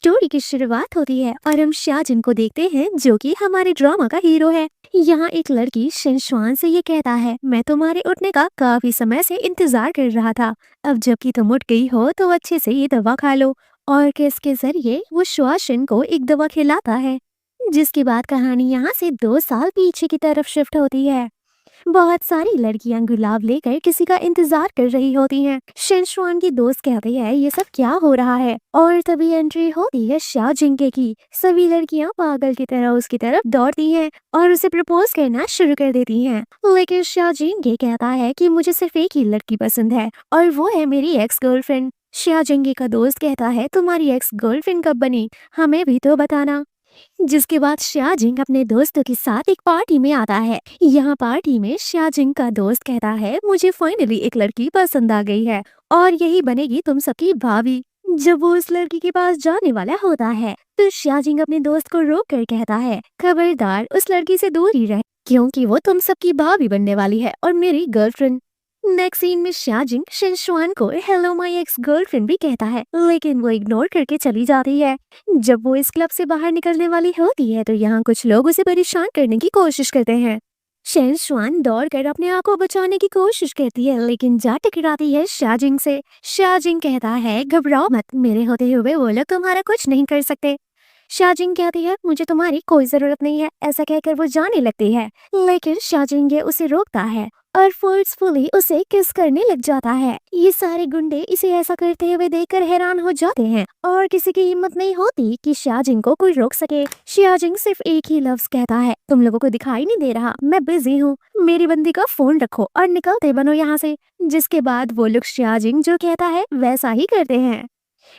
Story की शुरुआत होती है और हम शाहजिन को देखते हैं जो कि हमारे ड्रामा का हीरो है। यहाँ एक लड़की शिनश्वान से ये कहता है, मैं तुम्हारे उठने का काफी समय से इंतजार कर रहा था। अब जबकि तुम उठ गई हो तो अच्छे से ये दवा खा लो। और किसके जरिए वो श्वाशिन को एक दवा खिलाता है। जिसके बाद कहानी यहाँ से 2 साल पीछे की तरफ शिफ्ट होती है। बहुत सारी लड़कियां गुलाब लेकर किसी का इंतजार कर रही होती हैं। शिनशुआन की दोस्त कहती है, ये सब क्या हो रहा है। और तभी एंट्री होती है शा जिंके की। सभी लड़कियां पागल की तरह उसकी तरफ दौड़ती हैं और उसे प्रपोज करना शुरू कर देती हैं। लेकिन शा जिंके कहता है कि मुझे सिर्फ एक ही लड़की पसंद है और वो है मेरी एक्स गर्लफ्रेंड। शा जिंके का दोस्त कहता है, तुम्हारी एक्स गर्लफ्रेंड कब बनी, हमें भी तो बताना। जिसके बाद शाहजिंग अपने दोस्तों के साथ एक पार्टी में आता है। यहाँ पार्टी में शाहजिंग का दोस्त कहता है, मुझे फाइनली एक लड़की पसंद आ गई है और यही बनेगी तुम सबकी भाभी। जब वो उस लड़की के पास जाने वाला होता है तो शाहजिंग अपने दोस्त को रोक कर कहता है, खबरदार उस लड़की से दूर ही रहे क्योंकि वो तुम सबकी भाभी बनने वाली है और मेरी गर्लफ्रेंड। नेक्स्ट सीन में शाहजिंग शिनशुआन को हेलो माय एक्स गर्लफ्रेंड भी कहता है, लेकिन वो इग्नोर करके चली जाती है। जब वो इस क्लब से बाहर निकलने वाली होती है तो यहाँ कुछ लोग उसे परेशान करने की कोशिश करते हैं। शिनशुआन दौड़कर अपने आप को बचाने की कोशिश करती है लेकिन जा टकराती है शाहजिंग से। शाहजिंग कहता है, घबराओ मत, मेरे होते हुए वो लोग तुम्हारा कुछ नहीं कर सकते। शाहजिंग कहती है, मुझे तुम्हारी कोई जरूरत नहीं है। ऐसा कहकर वो जाने लगती है लेकिन शाहजिंग उसे रोकता है और फोर्सफुली उसे किस करने लग जाता है। ये सारे गुंडे इसे ऐसा करते हुए देखकर हैरान हो जाते हैं और किसी की हिम्मत नहीं होती कि शाहजिंग को कोई रोक सके। शाहजिंग सिर्फ एक ही लफ्ज कहता है, तुम लोगों को दिखाई नहीं दे रहा, मैं बिजी हूँ, मेरी बंदी का फोन रखो और निकलते बनो यहाँ से। जिसके बाद वो लोग शाहजिंग जो कहता है वैसा ही करते हैं।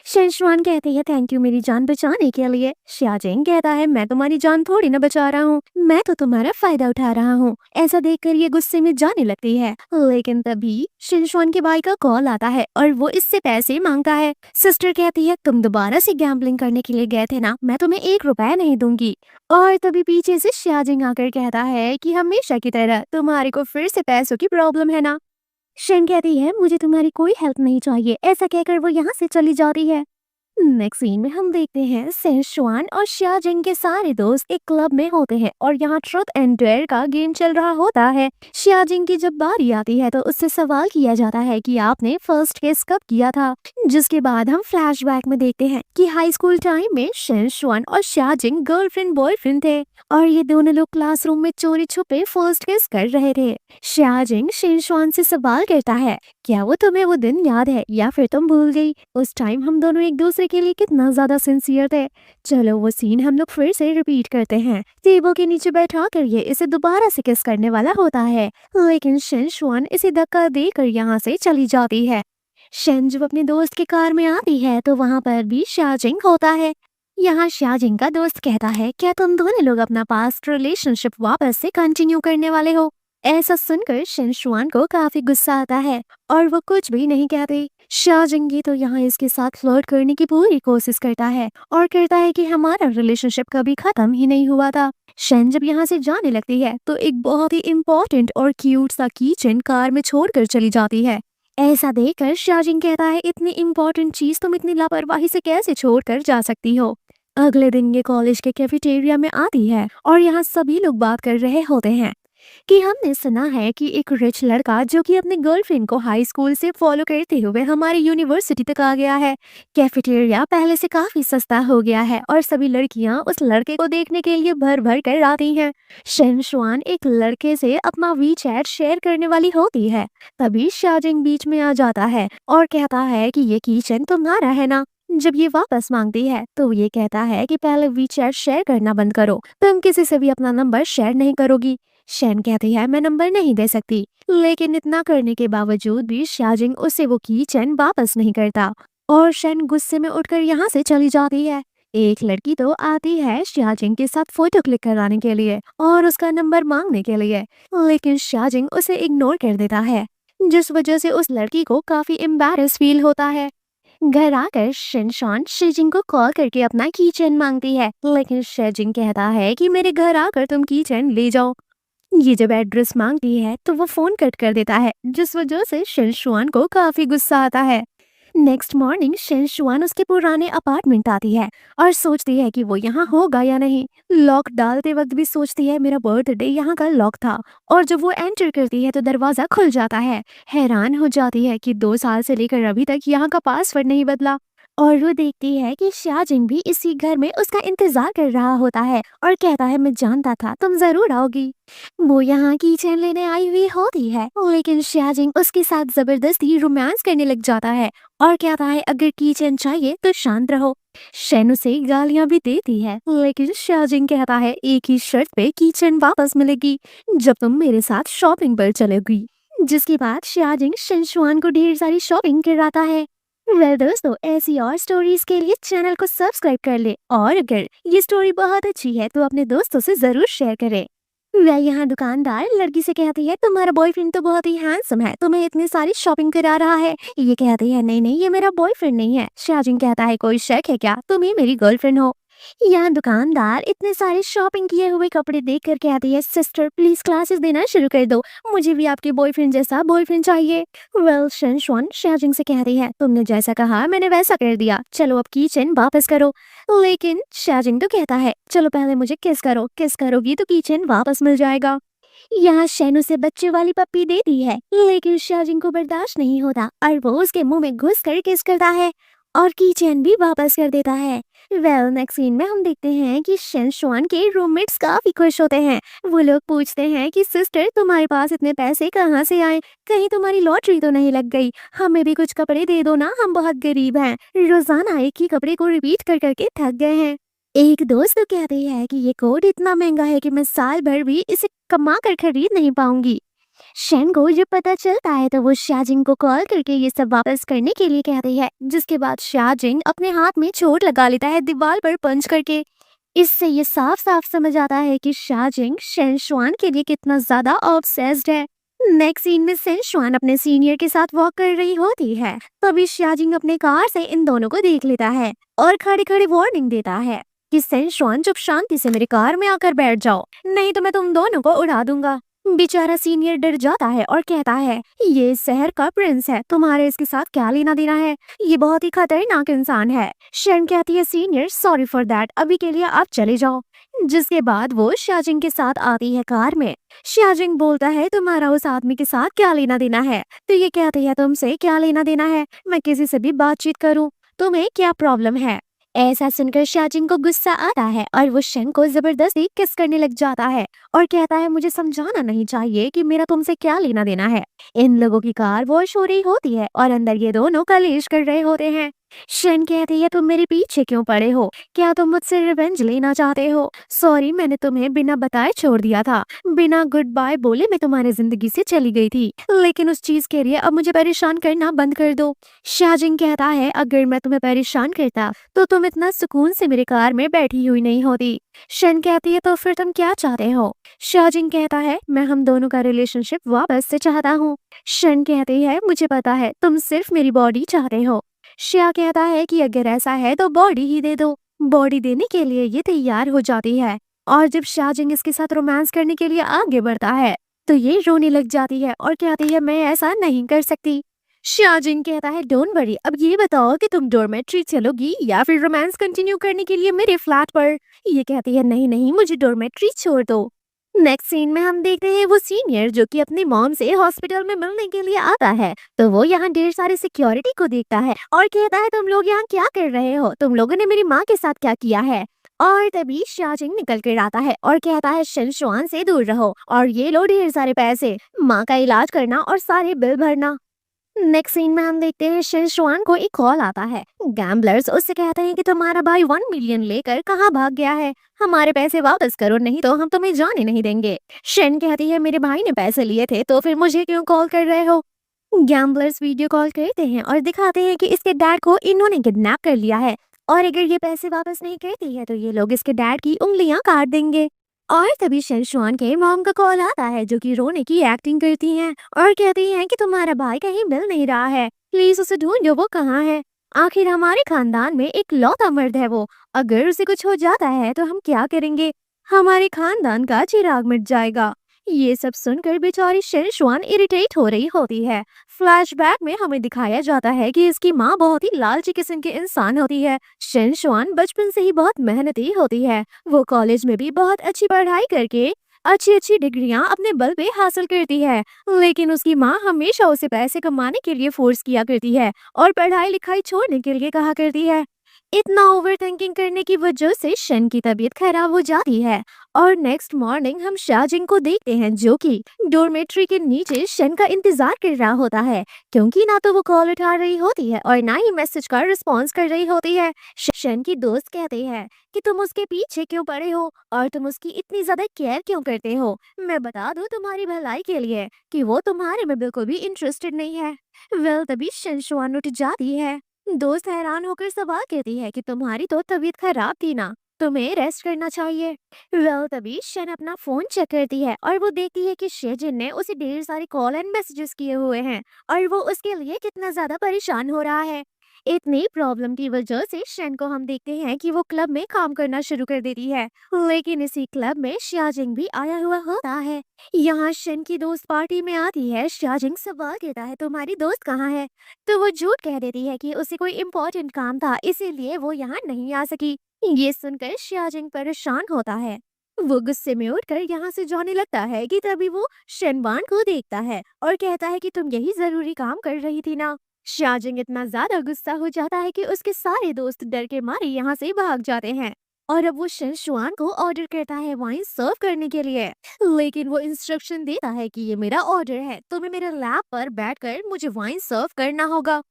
शिनशुआन कहती है, थैंक यू मेरी जान बचाने के लिए। शाहजिंग कहता है, मैं तुम्हारी जान थोड़ी ना बचा रहा हूँ, मैं तो तुम्हारा फायदा उठा रहा हूँ। ऐसा देखकर ये गुस्से में जाने लगती है लेकिन तभी शिनशुआन के भाई का कॉल आता है और वो इससे पैसे मांगता है। सिस्टर कहती है, तुम दोबारा से गैम्बलिंग करने के लिए गए थे ना, मैं तुम्हें 1 रुपया नहीं दूंगी। और तभी पीछे से शाहजिंग आकर कहता है कि हमेशा की तरह तुम्हारे को फिर से पैसों की प्रॉब्लम है ना। शिन कहती है, मुझे तुम्हारी कोई हेल्प नहीं चाहिए। ऐसा कहकर वो यहाँ से चली जाती है। नेक्स्ट सीन में हम देखते हैं शिनशुआन और शाहजिंग के सारे दोस्त एक क्लब में होते हैं और यहाँ ट्रुथ एंड डेयर का गेम चल रहा होता है। शाहजिंग की जब बारी आती है तो उससे सवाल किया जाता है कि आपने फर्स्ट किस कब किया था। जिसके बाद हम फ्लैशबैक में देखते हैं कि हाई स्कूल टाइम में शिनशुआन और शाहजिंग गर्लफ्रेंड बॉयफ्रेंड थे और ये दोनों लोग क्लासरूम में चोरी छुपे फर्स्ट किस कर रहे थे। शाहजिंग शिनशुआन से सवाल करता है, क्या वो तुम्हें वो दिन याद है या फिर तुम भूल गई? उस टाइम हम दोनों एक दूसरे के लिए कितना ज्यादा सिंसियर थे। चलो वो सीन हम लोग फिर से रिपीट करते हैं। टेबल के नीचे बैठा कर ये इसे दोबारा से किस करने वाला होता है लेकिन शिनशुआन इसे धक्का देकर यहाँ से चली जाती है। शन जब अपने दोस्त की कार में आती है तो वहाँ पर भी शाहजिंग होता है। यहाँ शाहजिंग का दोस्त कहता है, क्या तुम दोनों लोग अपना पास्ट रिलेशनशिप वापस से कंटिन्यू करने वाले हो? ऐसा सुनकर शिनशुआन को काफी गुस्सा आता है और वो कुछ भी नहीं कहती। शाहजिंग तो यहाँ इसके साथ फ्लर्ट करने की पूरी कोशिश करता है और कहता है कि हमारा रिलेशनशिप कभी खत्म ही नहीं हुआ था। शन जब यहाँ से जाने लगती है तो एक बहुत ही इम्पोर्टेंट और क्यूट सा कीचेन कार में छोड़कर चली जाती है। ऐसा देखकर शाहजिंग कहता है, इतनी इम्पोर्टेंट चीज तुम इतनी लापरवाही से कैसे छोड़कर जा सकती हो? अगले दिन ये कॉलेज के कैफेटेरिया में आती है और यहाँ सभी लोग बात कर रहे होते हैं कि हमने सुना है कि एक रिच लड़का जो कि अपनी गर्लफ्रेंड को हाई स्कूल से फॉलो करते हुए हमारी यूनिवर्सिटी तक आ गया है। कैफेटेरिया पहले से काफी सस्ता हो गया है और सभी लड़कियां उस लड़के को देखने के लिए भर भर कर आती हैं। शिनशुआन एक लड़के से अपना वीचैट शेयर करने वाली होती है। तभी शाहजिंग बीच में आ जाता है और कहता है कि ये किचन तुम्हारा है ना। जब ये वापस मांगती है तो ये कहता है कि पहले वीचैट शेयर करना बंद करो, तुम किसी से भी अपना नंबर शेयर नहीं करोगी। शन कहती है, मैं नंबर नहीं दे सकती, लेकिन इतना करने के बावजूद भी शाहजिंग उसे वो कीचेन वापस नहीं करता और शन गुस्से में उठकर यहाँ से चली जाती है। एक लड़की तो आती है शाहजिंग के साथ फोटो क्लिक कराने के लिए और उसका नंबर मांगने के लिए, लेकिन शाहजिंग उसे इग्नोर कर देता है जिस वजह से उस लड़की को काफी एम्बैरेस फील होता है। घर आकर शिनशॉन शिजिंग को कॉल करके अपना कीचेन मांगती है लेकिन शिजिंग कहता है कि मेरे घर आकर तुम कीचेन ले जाओ। ये जब एड्रेस मांगती है तो वो फोन कट कर देता है जिस वजह से शिनशुआन को काफी गुस्सा आता है। नेक्स्ट मॉर्निंग शेनशुआन उसके पुराने अपार्टमेंट आती है और सोचती है कि वो यहाँ होगा या नहीं। लॉक डालते वक्त भी सोचती है मेरा बर्थडे यहाँ का लॉक था, और जब वो एंटर करती है तो दरवाजा खुल जाता है। हैरान हो जाती है कि 2 साल से लेकर अभी तक यहाँ का पासवर्ड नहीं बदला। और वो देखती है कि शाजिंग भी इसी घर में उसका इंतजार कर रहा होता है और कहता है मैं जानता था तुम जरूर आओगी। वो यहाँ किचन लेने आई हुई होती है, लेकिन शाजिंग उसके साथ जबरदस्ती रोमांस करने लग जाता है और कहता है अगर किचन चाहिए तो शांत रहो। शेन उसे गालियां भी देती है, लेकिन शाजिंग कहता है एक ही शर्त पे किचन वापस मिलेगी, जब तुम मेरे साथ शॉपिंग पर चलोगी। जिसके बाद शाजिंग शेनशुआन को ढेर सारी शॉपिंग कराता है। वेल दोस्तों, ऐसी और स्टोरीज के लिए चैनल को सब्सक्राइब कर ले, और अगर ये स्टोरी बहुत अच्छी है तो अपने दोस्तों से जरूर शेयर करें। वह यहाँ दुकानदार लड़की से कहती है तुम्हारा बॉयफ्रेंड तो बहुत ही हैंडसम है, तुम्हें इतनी सारी शॉपिंग करा रहा है। ये कहती है नहीं नहीं, ये मेरा बॉयफ्रेंड नहीं है। शाजिंग कहता है कोई शक है क्या, तुम ही मेरी गर्लफ्रेंड हो। यहाँ दुकानदार इतने सारे शॉपिंग किए हुए कपड़े देखकर कहती है सिस्टर प्लीज क्लासेस देना शुरू कर दो, मुझे भी आपके बॉयफ्रेंड जैसा बॉयफ्रेंड चाहिए। वेल शेनशुआन शाजिंग से कहती है तुमने जैसा कहा मैंने वैसा कर दिया, चलो अब किचन वापस करो। लेकिन शाजिंग तो कहता है चलो पहले मुझे किस करो, किस करोगी तो किचन वापस मिल जाएगा। यहाँ शेन उसे बच्चे वाली पप्पी देती है, लेकिन शाजिंग को बर्दाश्त नहीं होता और वो उसके मुंह में घुस कर किस करता है और कीचेन भी वापस कर देता है। वेल नेक्स्ट सीन में हम देखते हैं कि शेनशुआन के रूममेट्स काफी खुश होते हैं। वो लोग पूछते हैं कि सिस्टर तुम्हारे पास इतने पैसे कहाँ से आए, कहीं तुम्हारी लॉटरी तो नहीं लग गई, हमें भी कुछ कपड़े दे दो ना, हम बहुत गरीब हैं, रोजाना एक ही कपड़े को रिपीट कर करके थक गए हैं। एक दोस्त तो कहती है कि ये कोट इतना महंगा है कि मैं साल भर भी इसे कमा कर खरीद नहीं पाऊंगी। शेन को जब पता चलता है तो वो शाजिंग को कॉल करके ये सब वापस करने के लिए कहती है, जिसके बाद शाजिंग अपने हाथ में चोट लगा लेता है दीवार पर पंच करके। इससे ये साफ साफ समझ आता है कि शाजिंग शेनशुआन के लिए कितना ज्यादा ऑब्सेस्ड है। नेक्स्ट सीन में शेनशुआन अपने सीनियर के साथ वॉक कर रही होती है, तभी शाजिंग अपने कार से इन दोनों को देख लेता है और खड़े खड़े वार्निंग देता है कि शेनशुआन चुप शांति से मेरी कार में आकर बैठ जाओ, नहीं तो मैं तुम दोनों को उड़ा दूंगा। बेचारा सीनियर डर जाता है और कहता है ये इस शहर का प्रिंस है, तुम्हारे इसके साथ क्या लेना देना है, ये बहुत ही खतरनाक इंसान है। शेन कहती है सीनियर सॉरी फॉर दैट, अभी के लिए आप चले जाओ। जिसके बाद वो शाजिंग के साथ आती है कार में। शाजिंग बोलता है तुम्हारा उस आदमी के साथ क्या लेना देना है, तो ये कहती है तुमसे क्या लेना देना है, मैं किसी से भी बातचीत करूं, तुम्हें क्या प्रॉब्लम है। ऐसा सुनकर शाजिंग को गुस्सा आता है और वो शेन को जबरदस्ती किस करने लग जाता है और कहता है मुझे समझाना नहीं चाहिए कि मेरा तुमसे क्या लेना देना है। इन लोगों की कार वॉश हो रही होती है और अंदर ये दोनों कलेश कर रहे होते हैं। शेन कहती है तुम मेरे पीछे क्यों पड़े हो, क्या तुम मुझसे रिवेंज लेना चाहते हो। सॉरी मैंने तुम्हें बिना बताए छोड़ दिया था, बिना गुड बाय बोले मैं तुम्हारी जिंदगी से चली गई थी, लेकिन उस चीज के लिए अब मुझे परेशान करना बंद कर दो। शाजिंग कहता है अगर मैं तुम्हें परेशान करता तो तुम इतना सुकून से मेरे कार में बैठी हुई नहीं होती। शेन कहती है तो फिर तुम क्या चाहते हो। शाजिंग कहता है मैं हम दोनों का रिलेशनशिप वापस से चाहता हूँ। शेन कहती है मुझे पता है तुम सिर्फ मेरी बॉडी चाहते हो। शिया कहता है कि अगर ऐसा है तो बॉडी ही दे दो। बॉडी देने के लिए ये तैयार हो जाती है और जब शाजिंग इसके साथ रोमांस करने के लिए आगे बढ़ता है तो ये रोने लग जाती है और कहती है मैं ऐसा नहीं कर सकती। शाजिंग कहता है डोंट वरी, अब ये बताओ कि तुम डोरमेट्री चलोगी या फिर रोमांस कंटिन्यू करने के लिए मेरे फ्लैट पर। ये कहती है नहीं नहीं मुझे डोरमेट्री छोड़ दो। नेक्स्ट सीन में हम देखते हैं वो सीनियर जो कि अपनी मॉम से हॉस्पिटल में मिलने के लिए आता है, तो वो यहाँ ढेर सारे सिक्योरिटी को देखता है और कहता है तुम लोग यहाँ क्या कर रहे हो, तुम लोगों ने मेरी माँ के साथ क्या किया है। और तभी शाजिंग निकल कर आता है और कहता है शेनशुआन से दूर रहो और ये लो ढेर सारे पैसे, माँ का इलाज करना और सारे बिल भरना। नेक्स्ट सीन में हम देखते हैं शेनशुआन को एक कॉल आता है। गैम्बलर्स उससे कहते हैं कि तुम्हारा भाई 1 मिलियन लेकर कहाँ भाग गया है, हमारे पैसे वापस करो नहीं तो हम तुम्हें जाने नहीं देंगे। शेन कहती है मेरे भाई ने पैसे लिए थे तो फिर मुझे क्यों कॉल कर रहे हो। गैम्बलर्स वीडियो कॉल करते हैं और दिखाते हैं कि इसके डैड को इन्होंने किडनैप कर लिया है और अगर ये पैसे वापस नहीं करती है तो ये लोग इसके डैड की उंगलियां काट देंगे। और तभी शेनशुआन के मॉम का कॉल आता है जो कि रोने की एक्टिंग करती हैं और कहती हैं कि तुम्हारा भाई कहीं मिल नहीं रहा है, प्लीज उसे ढूंढो वो कहाँ है। आखिर हमारे खानदान में एक लौता मर्द है वो, अगर उसे कुछ हो जाता है तो हम क्या करेंगे, हमारे खानदान का चिराग मिट जाएगा। ये सब सुनकर बेचारी शेरशान इरिटेट हो रही होती है। फ्लैशबैक में हमें दिखाया जाता है कि इसकी माँ बहुत ही लालची किस्म की इंसान होती है। शेरशान बचपन से ही बहुत मेहनती होती है। वो कॉलेज में भी बहुत अच्छी पढ़ाई करके अच्छी अच्छी डिग्रियां अपने बल पे हासिल करती है। लेकिन उसकी माँ हमेशा उसे पैसे कमाने के लिए फोर्स किया करती है और पढ़ाई लिखाई छोड़ने के लिए कहा करती है। इतना ओवर थिंकिंग करने की वजह से शन की तबीयत खराब हो जाती है। और नेक्स्ट मॉर्निंग हम शाहजिंग को देखते हैं जो कि डोरमेट्री के नीचे शन का इंतजार कर रहा होता है, क्योंकि ना तो वो कॉल उठा रही होती है और ना ही मैसेज का रिस्पॉन्स कर रही होती है। शन की दोस्त कहते हैं कि तुम उसके पीछे क्यों पड़े हो और तुम उसकी इतनी ज्यादा केयर क्यों करते हो। मैं बता दूं तुम्हारी भलाई के लिए कि वो तुम्हारे में बिल्कुल भी इंटरेस्टेड नहीं है। वेल तभी शनशुआन उठ जाती है। दोस्त हैरान होकर सवाल कहती है कि तुम्हारी तो तबीयत खराब थी ना, तुम्हें रेस्ट करना चाहिए। वेल तभी शन अपना फोन चेक करती है और वो देखती है कि शेजिन ने उसे ढेर सारे कॉल एंड मैसेजेस किए हुए हैं और वो उसके लिए कितना ज्यादा परेशान हो रहा है। इतनी प्रॉब्लम की वजह से शन को हम देखते हैं कि वो क्लब में काम करना शुरू कर देती है। लेकिन इसी क्लब में शाजिंग भी आया हुआ होता है। यहाँ शन की दोस्त पार्टी में आती है। शाजिंग सवाल कहता है तुम्हारी दोस्त कहाँ है, तो वो झूठ कह देती है कि उसे कोई इम्पोर्टेंट काम था इसीलिए वो यहाँ नहीं आ सकी। ये सुनकर शाजिंग परेशान होता है। वो गुस्से में उठकर यहाँ से जाने लगता है कि तभी वो शनवान को देखता है और कहता है कि तुम यही जरूरी काम कर रही थी ना। शाजिंग इतना ज्यादा गुस्सा हो जाता है कि उसके सारे दोस्त डर के मारे यहाँ से भाग जाते हैं। और अब वो शनशुआन को ऑर्डर करता है वाइन सर्व करने के लिए। लेकिन वो इंस्ट्रक्शन देता है कि ये मेरा ऑर्डर है, तुम्हें मेरे लैब पर बैठकर मुझे वाइन सर्व करना होगा।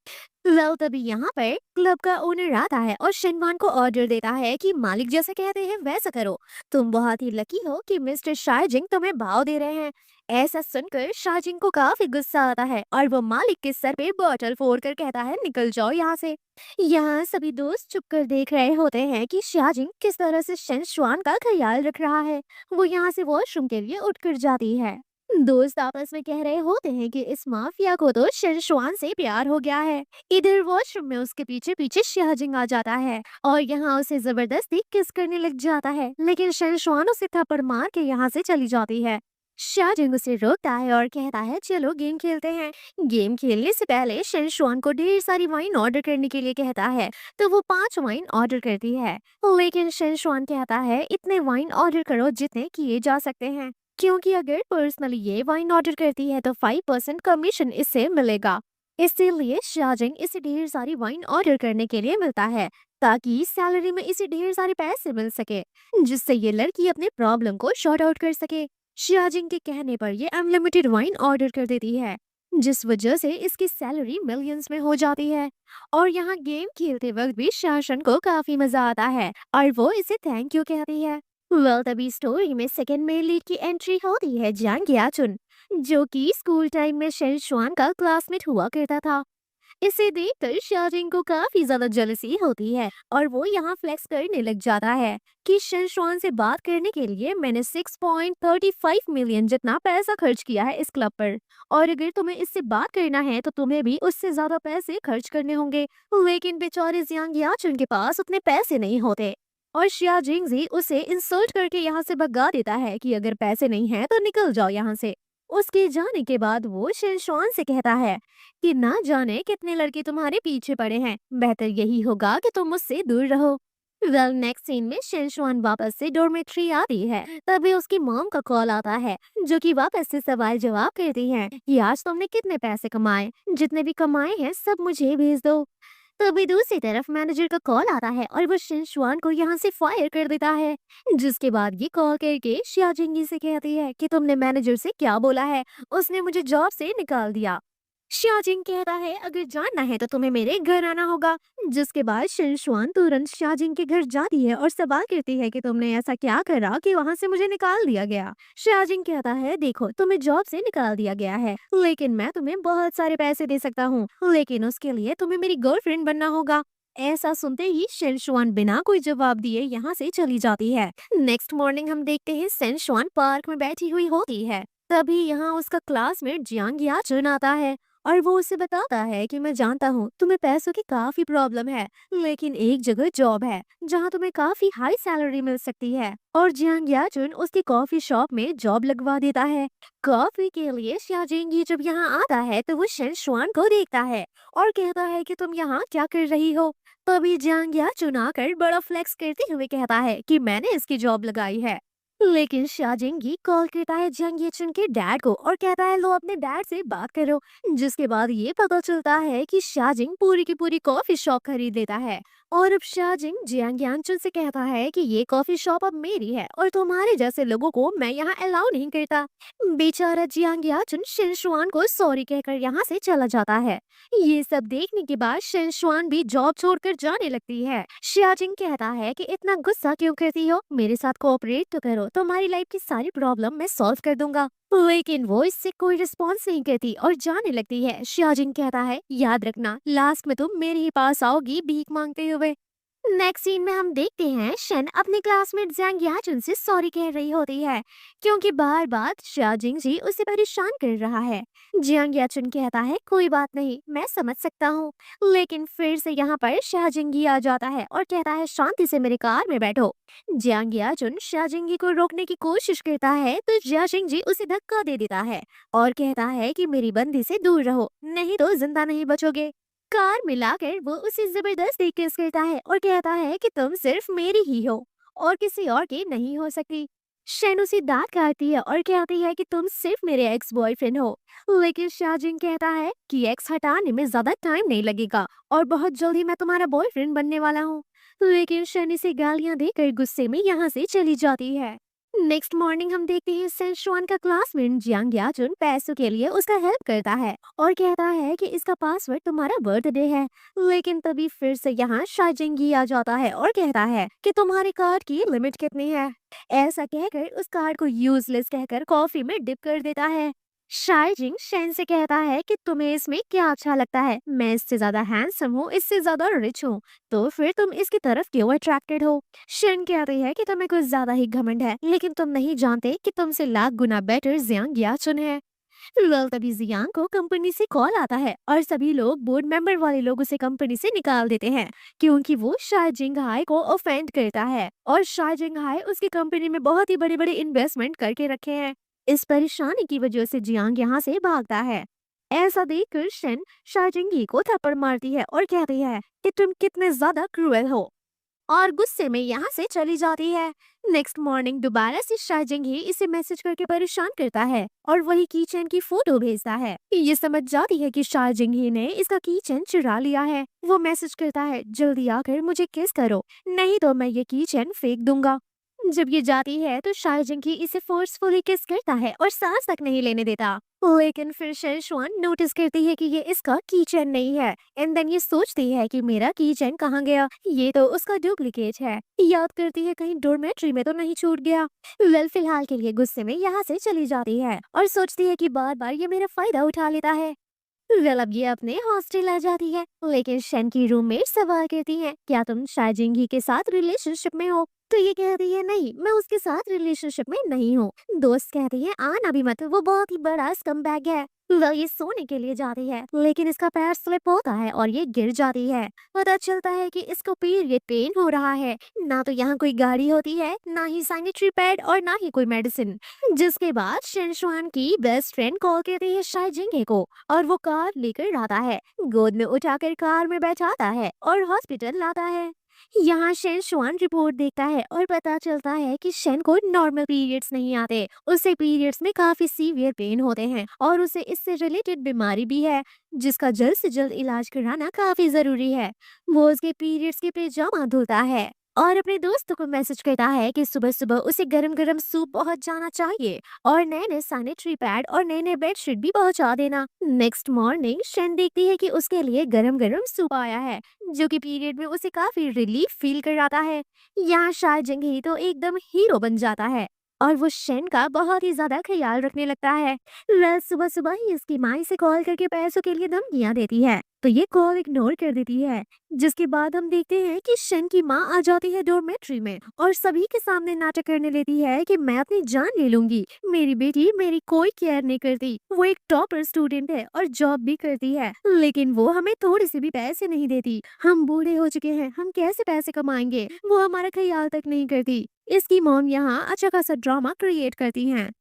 वेल तभी यहाँ पर क्लब का ओनर आता है और शनवान को ऑर्डर देता है कि मालिक जैसे कहते हैं वैसा करो। तुम बहुत ही लकी हो कि मिस्टर शाहजिंग तुम्हें भाव दे रहे हैं। ऐसा सुनकर शाहजिंग को काफी गुस्सा आता है और वो मालिक के सर पे बॉटल फोड़कर कहता है निकल जाओ यहाँ से। यहाँ सभी दोस्त चुप कर देख रहे होते हैं कि शाहजिंग किस तरह से शनशुआन का ख्याल रख रहा है। वो यहाँ से वॉशरूम के लिए उठकर जाती है। दोस्त आपस में कह रहे होते हैं कि इस माफिया को तो शनशुआन से प्यार हो गया है। इधर वॉशरूम में उसके पीछे पीछे शाहजिंग आ जाता है और यहाँ उसे जबरदस्ती किस करने लग जाता है, लेकिन शनशुआन उसे थप्पड़ मार के यहाँ से चली जाती है। शाहजिंग उसे रोकता है और कहता है चलो गेम खेलते हैं। गेम खेलने से पहले शनशुआन को ढेर सारी वाइन ऑर्डर करने के लिए कहता है, तो वो 5 वाइन ऑर्डर करती है। लेकिन शनशुआन कहता है इतने वाइन ऑर्डर करो जितने किए जा सकते हैं, क्योंकि अगर पर्सनली ये वाइन ऑर्डर करती है तो 5% कमीशन इससे मिलेगा। इसीलिए शाहजिंग इसे ढेर सारी वाइन ऑर्डर करने के लिए मिलता है ताकि सैलरी में इसे ढेर सारे पैसे मिल सके, जिससे ये लड़की अपने प्रॉब्लम को शॉर्ट आउट कर सके। शाहजिंग के कहने पर ये अनलिमिटेड वाइन ऑर्डर कर देती है, जिस वजह से इसकी सैलरी मिलियंस में हो जाती है। और यहाँ गेम खेलते वक्त भी शासन को काफी मजा आता है और वो इसे थैंक यू कहती है। वेल तभी स्टोरी में सेकंड मेन लीड की एंट्री होती है जांग याचुन, जो कि स्कूल टाइम में शेरशुआन का क्लासमेट हुआ करता था। इसे देखकर शाहजिंग को काफी ज्यादा जेलसी होती है और वो यहाँ फ्लेक्स करने लग जाता है कि शेरशुआन से बात करने के लिए मैंने 6.35 मिलियन जितना पैसा खर्च किया है इस क्लब पर, और अगर तुम्हें इससे बात करना है तो तुम्हें भी उससे ज्यादा पैसे खर्च करने होंगे। लेकिन बेचारे जियांग याचुन के पास उतने पैसे नहीं होते और शाहजिंग जी उसे इंसल्ट करके यहाँ से भगा देता है कि अगर पैसे नहीं है तो निकल जाओ यहाँ से। उसके जाने के बाद वो शेरशान से कहता है कि ना जाने कितने लड़के तुम्हारे पीछे पड़े हैं, बेहतर यही होगा कि तुम मुझसे दूर रहो। वेल नेक्स्ट सीन में शेरशान वापस से डॉर्मेट्री आती है। तभी उसकी मॉम का कॉल आता है, जो कि वापस से सवाल जवाब करती है कि आज तुमने कितने पैसे कमाए, जितने भी कमाए हैं सब मुझे भेज दो। तभी दूसरी तरफ मैनेजर का कॉल आता है और वो शिनशुआन को यहाँ से फायर कर देता है। जिसके बाद ये कॉल करके शियाजिंगी से कहती है कि तुमने मैनेजर से क्या बोला है, उसने मुझे जॉब से निकाल दिया। शियाजिंग कहता है अगर जानना है तो तुम्हें मेरे घर आना होगा। जिसके बाद शिनशुआन तुरंत शियाजिंग के घर जाती है और सवाल करती है कि तुमने ऐसा क्या करा कि वहाँ से मुझे निकाल दिया गया। शियाजिंग कहता है देखो तुम्हें जॉब से निकाल दिया गया है, लेकिन मैं तुम्हें बहुत सारे पैसे दे सकता हूँ, लेकिन उसके लिए तुम्हें मेरी गर्लफ्रेंड बनना होगा। ऐसा सुनते ही शिनशुआन बिना कोई जवाब दिए यहाँ से चली जाती है। नेक्स्ट मॉर्निंग हम देखते हैं शिनशुआन पार्क में बैठी हुई होती है। तभी यहाँ उसका क्लासमेट जियांग याचुन आता है और वो उसे बताता है कि मैं जानता हूँ तुम्हें पैसों की काफी प्रॉब्लम है, लेकिन एक जगह जॉब है जहाँ तुम्हें काफी हाई सैलरी मिल सकती है। और जियांग याचुन उसकी कॉफी शॉप में जॉब लगवा देता है। कॉफी के लिए शाजिंगी जब यहाँ आता है तो वो शेन शुआन को देखता है और कहता है कि तुम यहाँ क्या कर रही हो। तभी जियांग याचुन आकर बड़ा फ्लेक्स करते हुए कहता है कि मैंने इसकी जॉब लगाई है। लेकिन शाजिंगी कॉल करता है जियांग याचुन के डैड को और कहता है लो अपने डैड से बात करो। जिसके बाद ये पता चलता है कि शाजिंग पूरी की पूरी कॉफी शॉप खरीद लेता है। और अब शाजिंग जियांग याचुन से कहता है कि ये कॉफी शॉप अब मेरी है और तुम्हारे जैसे लोगों को मैं यहाँ अलाउ नहीं करता। बेचारा जियांग याचुन शिनशुआन को सॉरी कहकर यहाँ से चला जाता है। ये सब देखने के बाद शिनशुआन भी जॉब छोड़कर जाने लगती है। शियाजिंग कहता है कि इतना गुस्सा क्यों करती हो, मेरे साथ कोऑपरेट तो करो, तुम्हारी लाइफ की सारी प्रॉब्लम मैं सॉल्व कर दूंगा। लेकिन वो इससे कोई रिस्पॉन्स नहीं करती और जाने लगती है। शियाजिंग कहता है याद रखना लास्ट में तुम मेरे ही पास आओगी भीख मांगते हुए। नेक्स्ट सीन में हम देखते हैं शन अपने क्लासमेट जैंग याचुन से सॉरी कह रही होती है क्योंकि बार बार शाजिंग जी उसे परेशान कर रहा है। जियांग याचुन कहता है कोई बात नहीं, मैं समझ सकता हूँ। लेकिन फिर से यहाँ पर शाजिंगी आ जाता है और कहता है शांति से मेरी कार में बैठो। जियांग याचुन शाजिंगी को रोकने की कोशिश करता है तो जियाशिंग जी उसे धक्का दे देता है और कहता है कि मेरी बंदी से दूर रहो, नहीं तो जिंदा नहीं बचोगे। कार मिलाकर वो उसे जबरदस्ती किस करता है और कहता है कि तुम सिर्फ मेरी ही हो और किसी और की नहीं हो सकती। शेन उसे डांट काटती है और कहती है कि तुम सिर्फ मेरे एक्स बॉयफ्रेंड हो। लेकिन शाजिंग कहता है कि एक्स हटाने में ज्यादा टाइम नहीं लगेगा और बहुत जल्दी मैं तुम्हारा बॉयफ्रेंड बनने वाला हूँ। लेकिन शेन इसे गालियां देकर गुस्से में यहाँ से चली जाती है। नेक्स्ट मॉर्निंग हम देखते हैं सेंशुआन का क्लासमेट जियांग याचुन पैसों के लिए उसका हेल्प करता है और कहता है कि इसका पासवर्ड तुम्हारा बर्थडे है। लेकिन तभी फिर से यहाँ शाइजिंगी आ जाता है और कहता है कि तुम्हारे कार्ड की लिमिट कितनी है। ऐसा कहकर उस कार्ड को यूजलेस कहकर कॉफी में डिप कर देता है। शाइजिंग शेन से कहता है कि तुम्हें इसमें क्या अच्छा लगता है, मैं इससे ज्यादा हैंडसम हूँ, इससे ज्यादा रिच हूँ, तो फिर तुम इसकी तरफ क्यों अट्रैक्टेड हो। शेन कहती है कि तुम्हें कुछ ज्यादा ही घमंड है, लेकिन तुम नहीं जानते कि तुमसे लाख गुना बेटर जियांग याचुन है। वेल तभी जियांग को कंपनी से कॉल आता है और सभी लोग बोर्ड मेंबर वाले लोग उसे कंपनी से निकाल देते हैं क्योंकि वो शाइजिंग हाई को ऑफेंड करता है और शाइजिंग हाई उसकी कंपनी में बहुत ही बड़े बड़े इन्वेस्टमेंट करके रखे हैं। इस परेशानी की वजह से जियांग यहाँ से भागता है। ऐसा देखकर शेन शाइजिंगी को थप्पड़ मारती है और कहती है कि तुम कितने ज्यादा क्रूएल हो और गुस्से में यहाँ से चली जाती है। नेक्स्ट मॉर्निंग दोबारा से शाइजिंग ही इसे मैसेज करके परेशान करता है और वही कीचेन की फोटो भेजता है। ये समझ जाती है कि शाइजिंग ही ने इसका कीचेन चुरा लिया है। वो मैसेज करता है जल्दी आकर मुझे किस करो, नहीं तो मैं ये कीचेन फेंक दूंगा। जब ये जाती है तो शाइजिंग ही इसे फोर्सफुली किस करता है और सांस तक नहीं लेने देता। लेकिन फिर शेनशुआन नोटिस करती है कि ये इसका कीचेन नहीं है एंड देन ये सोचती है कि मेरा कीचेन कहाँ गया, ये तो उसका डुप्लीकेट है। याद करती है कहीं डोरमेट्री में तो नहीं छूट गया। वेल फिलहाल के लिए गुस्से में यहाँ से चली जाती है और सोचती है कि बार बार ये मेरा फायदा उठा लेता है। वेल अब ये अपने हॉस्टल आ जाती है लेकिन शेन की रूममेट सवाल करती है क्या तुम शाइजिंगी के साथ रिलेशनशिप में हो। तो ये कहती है नहीं, मैं उसके साथ रिलेशनशिप में नहीं हूँ। दोस्त कहती है आना भी मत, वो बहुत ही बड़ा स्कमबैग है। वेल ये सोने के लिए जाती है लेकिन इसका पैर स्लिप होता है और ये गिर जाती है। पता चलता है कि इसको पीरियड पेन हो रहा है। ना तो यहाँ कोई गाड़ी होती है, ना ही सैनिटरी पैड और ना ही कोई मेडिसिन। जिसके बाद शेनशुआन की बेस्ट फ्रेंड कॉल करती है शाइजिंगे को और वो कार लेकर आता है, गोद में उठाकर कार में बैठाता है और हॉस्पिटल लाता है। यहाँ शेनशुआन रिपोर्ट देखता है और पता चलता है कि शेन को नॉर्मल पीरियड्स नहीं आते, उसे पीरियड्स में काफी सीवियर पेन होते हैं और उसे इससे रिलेटेड बीमारी भी है जिसका जल्द से जल्द इलाज कराना काफी जरूरी है। वो उसके पीरियड्स के पैजामा धुलता है और अपने दोस्तों को मैसेज करता है कि सुबह सुबह उसे गरम गरम सूप पहुंच जाना चाहिए और नए नए सैनिटरी पैड और नए नए बेडशीट भी पहुंचा देना। नेक्स्ट मॉर्निंग शेन देखती है कि उसके लिए गरम गरम सूप आया है जो कि पीरियड में उसे काफी रिलीफ फील कराता है। यहाँ शाइजिंग ही तो एकदम हीरो बन जाता है और वो शेन का बहुत ही ज्यादा ख्याल रखने लगता है। वह सुबह सुबह ही इसकी माँ इसे कॉल करके पैसों के लिए धमकियां देती है, तो ये कॉल इग्नोर कर देती है। जिसके बाद हम देखते हैं कि शेन की माँ आ जाती है डॉर्मेट्री में और सभी के सामने नाटक करने लेती है कि मैं अपनी जान ले लूंगी, मेरी बेटी मेरी कोई केयर नहीं करती, वो एक टॉपर स्टूडेंट है और जॉब भी करती है, लेकिन वो हमें थोड़े से भी पैसे नहीं देती, हम बूढ़े हो चुके हैं, हम कैसे पैसे कमाएंगे, वो हमारा ख्याल तक नहीं करती। इसकी मॉम यहाँ अच्छा खासा ड्रामा क्रिएट करती हैं।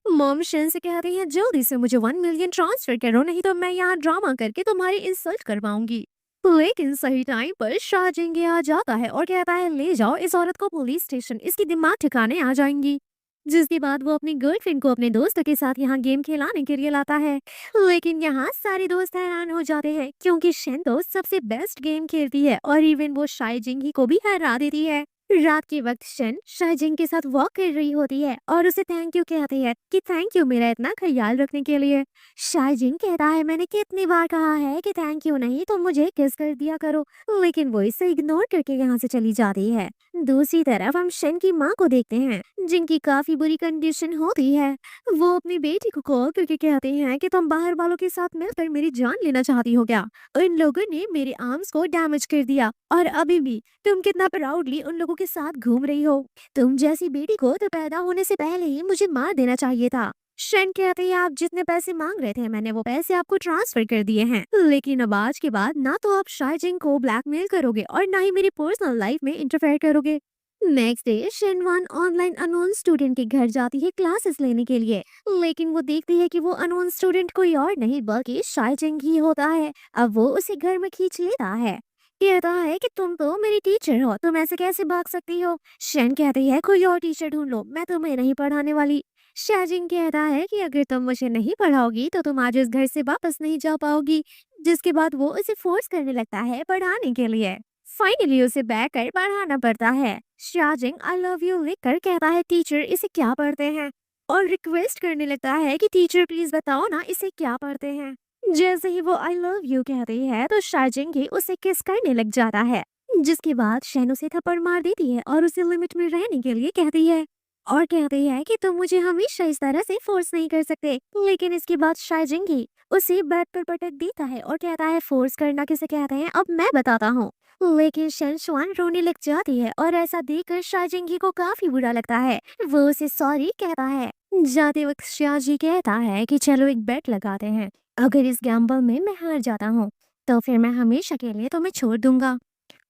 मॉम शेन से कहती है जल्दी से मुझे 1 मिलियन ट्रांसफर करो, नहीं तो मैं यहाँ ड्रामा करके तुम्हारी इंसल्ट करवाऊंगी। लेकिन सही टाइम पर शाहजेंगे आ जाता है और कहता है ले जाओ इस औरत को पुलिस स्टेशन, इसकी दिमाग ठिकाने आ जाएंगी। जिसके बाद वो अपनी गर्लफ्रेंड को अपने दोस्तों के साथ यहाँ गेम खिलाने के लिए लाता है, लेकिन यहाँ सारे दोस्त हैरान हो जाते हैं क्योंकि शेन तो सबसे बेस्ट गेम खेलती है और इवन वो शाहजेंगी को भी हरा देती है। रात के वक्त शन शाहजिंग के साथ वॉक कर रही होती है और उसे थैंक यू कहती है कि थैंक यू मेरा इतना ख्याल रखने के लिए। शाहजिंग कहता है मैंने कितनी बार कहा है कि थैंक यू नहीं तो मुझे किस कर दिया करो, लेकिन वो इसे इग्नोर करके यहाँ से चली जाती है। दूसरी तरफ हम शन की माँ को देखते हैं जिनकी काफी बुरी कंडीशन होती है। वो अपनी बेटी को कॉल करके कहते हैं कि तुम बाहर वालों के साथ मिलकर मेरी जान लेना चाहती हो क्या, इन लोगों ने मेरे आर्म्स को डैमेज कर दिया और अभी भी तुम कितना प्राउडली उन लोगों के साथ घूम रही हो, तुम जैसी बेटी को तो पैदा होने से पहले ही मुझे मार देना चाहिए था। शन कहते हैं आप जितने पैसे मांग रहे थे मैंने वो पैसे आपको ट्रांसफर कर दिए हैं, लेकिन अब आज के बाद ना तो आप शाहजिंग को ब्लैकमेल करोगे और ना ही मेरी पर्सनल लाइफ में इंटरफेयर करोगे। नेक्स्ट डे शेनवान ऑनलाइन अननोन स्टूडेंट के घर जाती है क्लासेस लेने के लिए, लेकिन वो देखती है कि वो अननोन स्टूडेंट कोई और नहीं बल्कि शाहजिंग ही होता है। अब वो उसे घर में खींच लेता है, कहता है कि तुम तो मेरी टीचर हो, तुम ऐसे कैसे भाग सकती हो। शेन कहती है कोई और टीचर ढूंढ लो, मैं तुम्हें नहीं पढ़ाने वाली। शाहजिंग कहता है कि अगर तुम मुझे नहीं पढ़ाओगी तो तुम आज इस घर से वापस नहीं जा पाओगी। जिसके बाद वो उसे फोर्स करने लगता है पढ़ाने के लिए। फाइनली उसे बैठकर पढ़ाना पड़ता है। शाहजिंग आई लव यू लिखकर कहता है टीचर इसे क्या पढ़ते हैं, और रिक्वेस्ट करने लगता है कि टीचर प्लीज बताओ ना इसे क्या पढ़ते हैं। जैसे ही वो आई लव यू कहती है तो शाहजिंग ही उसे किस करने लग जाता है। जिसके बाद शेन उसे थप्पड़ मार देती है और उसे लिमिट में रहने के लिए कहती है और कहती है कि तुम मुझे हमेशा इस तरह से फोर्स नहीं कर सकते। लेकिन इसके बाद शाहजिंग ही उसे बेड पर पटक देता है और कहता है फोर्स करना किसे कहते हैं अब मैं बताता हूँ। लेकिन शेनशुआन रोने लग जाती है और ऐसा देखकर शाहजिंगी को काफी बुरा लगता है। वो उसे सॉरी कहता है। जाते वक्त शाहजी कहता है कि चलो एक बेट लगाते हैं, अगर इस गैम्बल में मैं हार जाता हूँ तो फिर मैं हमेशा के लिए तुम्हें छोड़ दूंगा,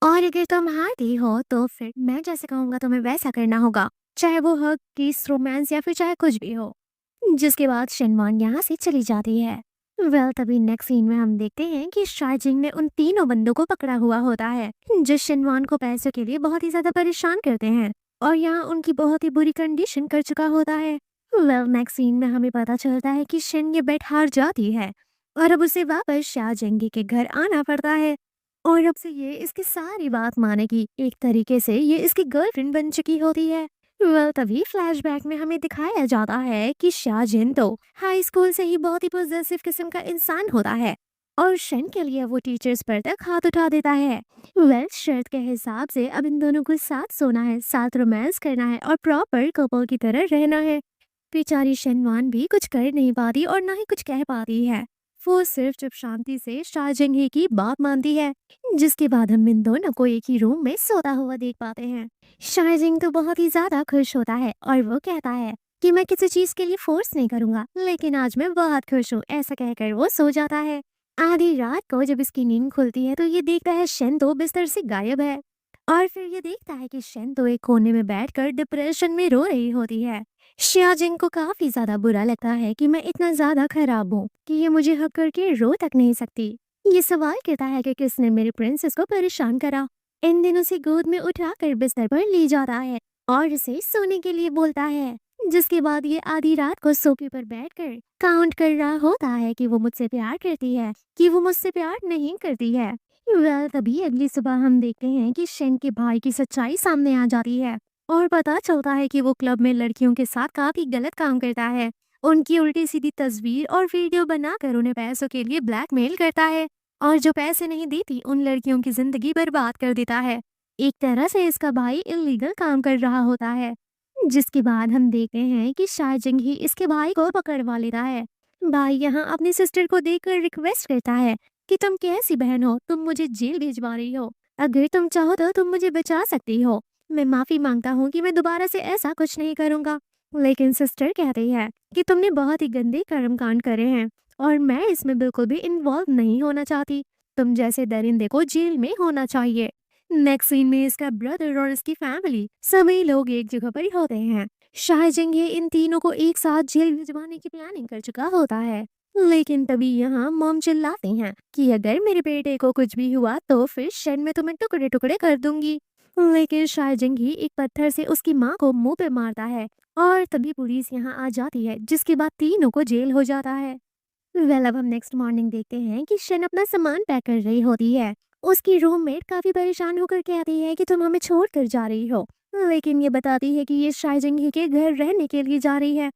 और अगर तुम हारती हो तो फिर मैं जैसे कहूंगा तुम्हें वैसा करना होगा, चाहे वो हक किस रोमांस या फिर चाहे कुछ भी हो। जिसके बाद शेनवान यहाँ से चली जाती है। तभी नेक्स्ट सीन में हम देखते हैं कि शाहजिंग ने उन तीनों बंदों को पकड़ा हुआ होता है जो शेनवान को पैसों के लिए बहुत ही ज्यादा परेशान करते हैं और यहाँ उनकी बहुत ही बुरी कंडीशन कर चुका होता है। नेक्स्ट सीन में हमें पता चलता है कि शेन ये बेट हार जाती है और अब उसे वापस शाहजंगी के घर आना पड़ता है और अब से ये इसकी सारी बात मानेगी, एक तरीके से ये इसकी गर्लफ्रेंड बन चुकी होती है। तभी फ्लैशबैक में हमें दिखाया जाता है कि शाहजिन तो हाई स्कूल से ही बहुत ही पॉजिटिव किस्म का इंसान होता है और शन के लिए वो टीचर्स पर तक हाथ उठा देता है। शर्त के हिसाब से अब इन दोनों को साथ सोना है, साथ रोमांस करना है और प्रॉपर कपल की तरह रहना है। बेचारी शनवान भी कुछ कर नहीं पाती और ना ही कुछ कह पाती है, वो सिर्फ चुप शांति से शाहजंगी की बात मानती है। जिसके बाद हम इन दोनों को एक ही रूम में सोता हुआ देख पाते हैं। शाहजिंग तो बहुत ही ज्यादा खुश होता है और वो कहता है कि मैं किसी चीज के लिए फोर्स नहीं करूंगा, लेकिन आज मैं बहुत खुश हूँ, ऐसा कहकर वो सो जाता है। आधी रात को जब इसकी नींद खुलती है तो ये देखता है शन तो बिस्तर से गायब है और फिर ये देखता है कि शन तो एक कोने में बैठकर डिप्रेशन में रो रही होती है। शाहजिंग को काफी ज्यादा बुरा लगता है कि मैं इतना ज्यादा खराब हूँ कि ये मुझे हक करके रो तक नहीं सकती। ये सवाल करता है कि किसने मेरे प्रिंसेस को परेशान करा। इन दिनों से गोद में उठाकर बिस्तर पर ले जाता है और इसे सोने के लिए बोलता है। जिसके बाद ये आधी रात को सोफे पर बैठकर काउंट कर रहा होता है कि वो मुझसे प्यार करती है कि वो मुझसे प्यार नहीं करती है। तभी अगली सुबह हम देखते हैं कि शन के भाई की सच्चाई सामने आ जाती है और पता चलता है कि वो क्लब में लड़कियों के साथ काफी गलत काम करता है, उनकी उल्टी सीधी तस्वीर और वीडियो बनाकर उन्हें पैसों के लिए ब्लैकमेल करता है और जो पैसे नहीं देती उन लड़कियों की जिंदगी बर्बाद कर देता है। एक तरह से इसका भाई इलीगल काम कर रहा होता है। जिसके बाद हम देखते हैं कि शाहजंग ही इसके भाई को पकड़वा लेता है। भाई यहाँ अपनी सिस्टर को देखकर रिक्वेस्ट करता है कि तुम कैसी बहन हो, तुम मुझे जेल भिजवा रही हो, अगर तुम चाहो तो तुम मुझे बचा सकती हो। मैं माफी मांगता हूँ कि मैं दोबारा से ऐसा कुछ नहीं करूंगा। लेकिन सिस्टर कहती है कि तुमने बहुत ही गंदे कर्मकांड करे हैं और मैं इसमें बिल्कुल भी इन्वॉल्व नहीं होना चाहती। तुम जैसे दरिंदे को जेल में होना चाहिए। नेक्स्ट सीन में इसका ब्रदर और इसकी फैमिली सभी लोग एक जगह पर होते हैं। शाहजंग ये इन तीनों को एक साथ जेल भिजवाने की प्लानिंग कर चुका होता है। लेकिन तभी यहाँ मॉम चिल्लाती हैं कि अगर मेरे बेटे को कुछ भी हुआ तो फिर शेन में तुम्हें टुकड़े टुकड़े कर दूंगी। लेकिन शाहजंग ही एक पत्थर से उसकी माँ को मुंह पे मारता है और तभी पुलिस यहाँ आ जाती है, जिसके बाद तीनों को जेल हो जाता है। अब हम नेक्स्ट मॉर्निंग देखते हैं कि शन अपना सामान पैक कर रही होती है। उसकी रूममेट काफी परेशान होकर कहती है कि तुम हमें छोड़ कर जा रही हो, लेकिन ये बताती है कि ये शाहजंगी के घर रहने के लिए जा रही है।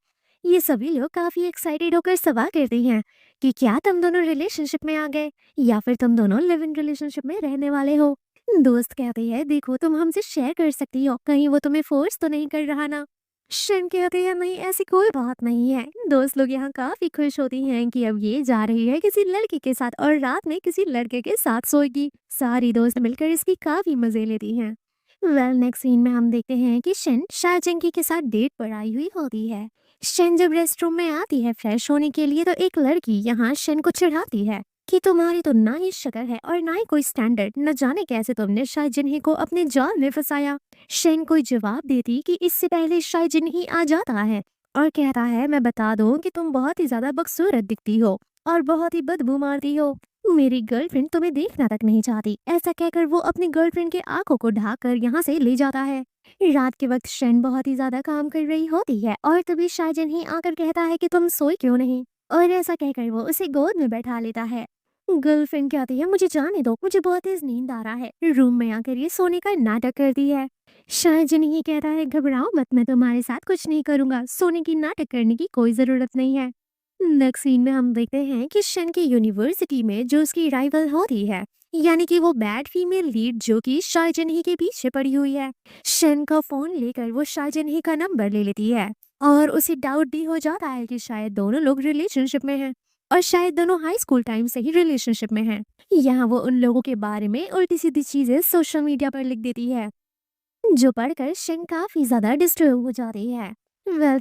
ये सभी लोग काफी एक्साइटेड होकर सवाल करती हैं कि क्या तुम दोनों रिलेशनशिप में आ गए या फिर तुम दोनों लिव इन रिलेशनशिप में रहने वाले हो। दोस्त कहती है देखो तुम हमसे शेयर कर सकती हो, कहीं वो तुम्हें फोर्स तो नहीं कर रहा ना। शन कहते हैं नहीं ऐसी कोई बात नहीं है। दोस्त लोग यहाँ काफी खुश होती हैं कि अब ये जा रही है किसी लड़की के साथ और रात में किसी लड़के के साथ सोएगी। सारी दोस्त मिलकर इसकी काफी मजे लेती हैं। नेक्स्ट सीन में हम देखते हैं कि शन शाहजंगी के साथ डेट पर आई हुई होती है। शन जब रेस्टरूम में आती है फ्रेश होने के लिए तो एक लड़की यहाँ शन को चिढ़ाती है कि तुम्हारी तो ना ही शक्ल है और ना ही कोई स्टैंडर्ड, न जाने कैसे तुमने शाहजनी को अपने जाल में फंसाया। शेन कोई जवाब देती कि इससे पहले शाहजन ही आ जाता है और कहता है मैं बता दूं कि तुम बहुत ही ज्यादा बदसूरत दिखती हो और बहुत ही बदबू मारती हो, मेरी गर्लफ्रेंड तुम्हें देखना तक नहीं चाहती। ऐसा कहकर वो अपनी गर्लफ्रेंड के आंखों को ढक कर यहाँ से ले जाता है। रात के वक्त शेन बहुत ही ज्यादा काम कर रही होती है और तभी शाहजन ही आकर कहता है कि तुम सोए क्यों नहीं, और ऐसा कहकर वो उसे गोद में बैठा लेता है। गर्लफ्रेंड कहती है मुझे जाने दो, मुझे बहुत तेज नींद आ रहा है। रूम में आकर ये सोने का नाटक करती है। शाहजन ही कहता है घबराओ मत, मैं तुम्हारे साथ कुछ नहीं करूंगा, सोने की नाटक करने की कोई जरूरत नहीं है। नेक्स्ट सीन में हम देखते हैं कि शन की यूनिवर्सिटी में जो उसकी राइवल होती है, यानी कि वो बैड फीमेल लीड जो कि शाहजन ही के पीछे पड़ी हुई है। शन का फोन लेकर वो शाहजन ही का नंबर ले लेती है और उसे डाउट भी हो जाता है कि शायद दोनों लोग रिलेशनशिप में हैं और शायद दोनों हाई स्कूल टाइम से ही रिलेशनशिप में हैं। यहाँ वो उन लोगों के बारे में उल्टी सीधी चीजें सोशल मीडिया पर लिख देती है, जो पढ़कर शन काफी ज्यादा डिस्टर्ब हो जाती है।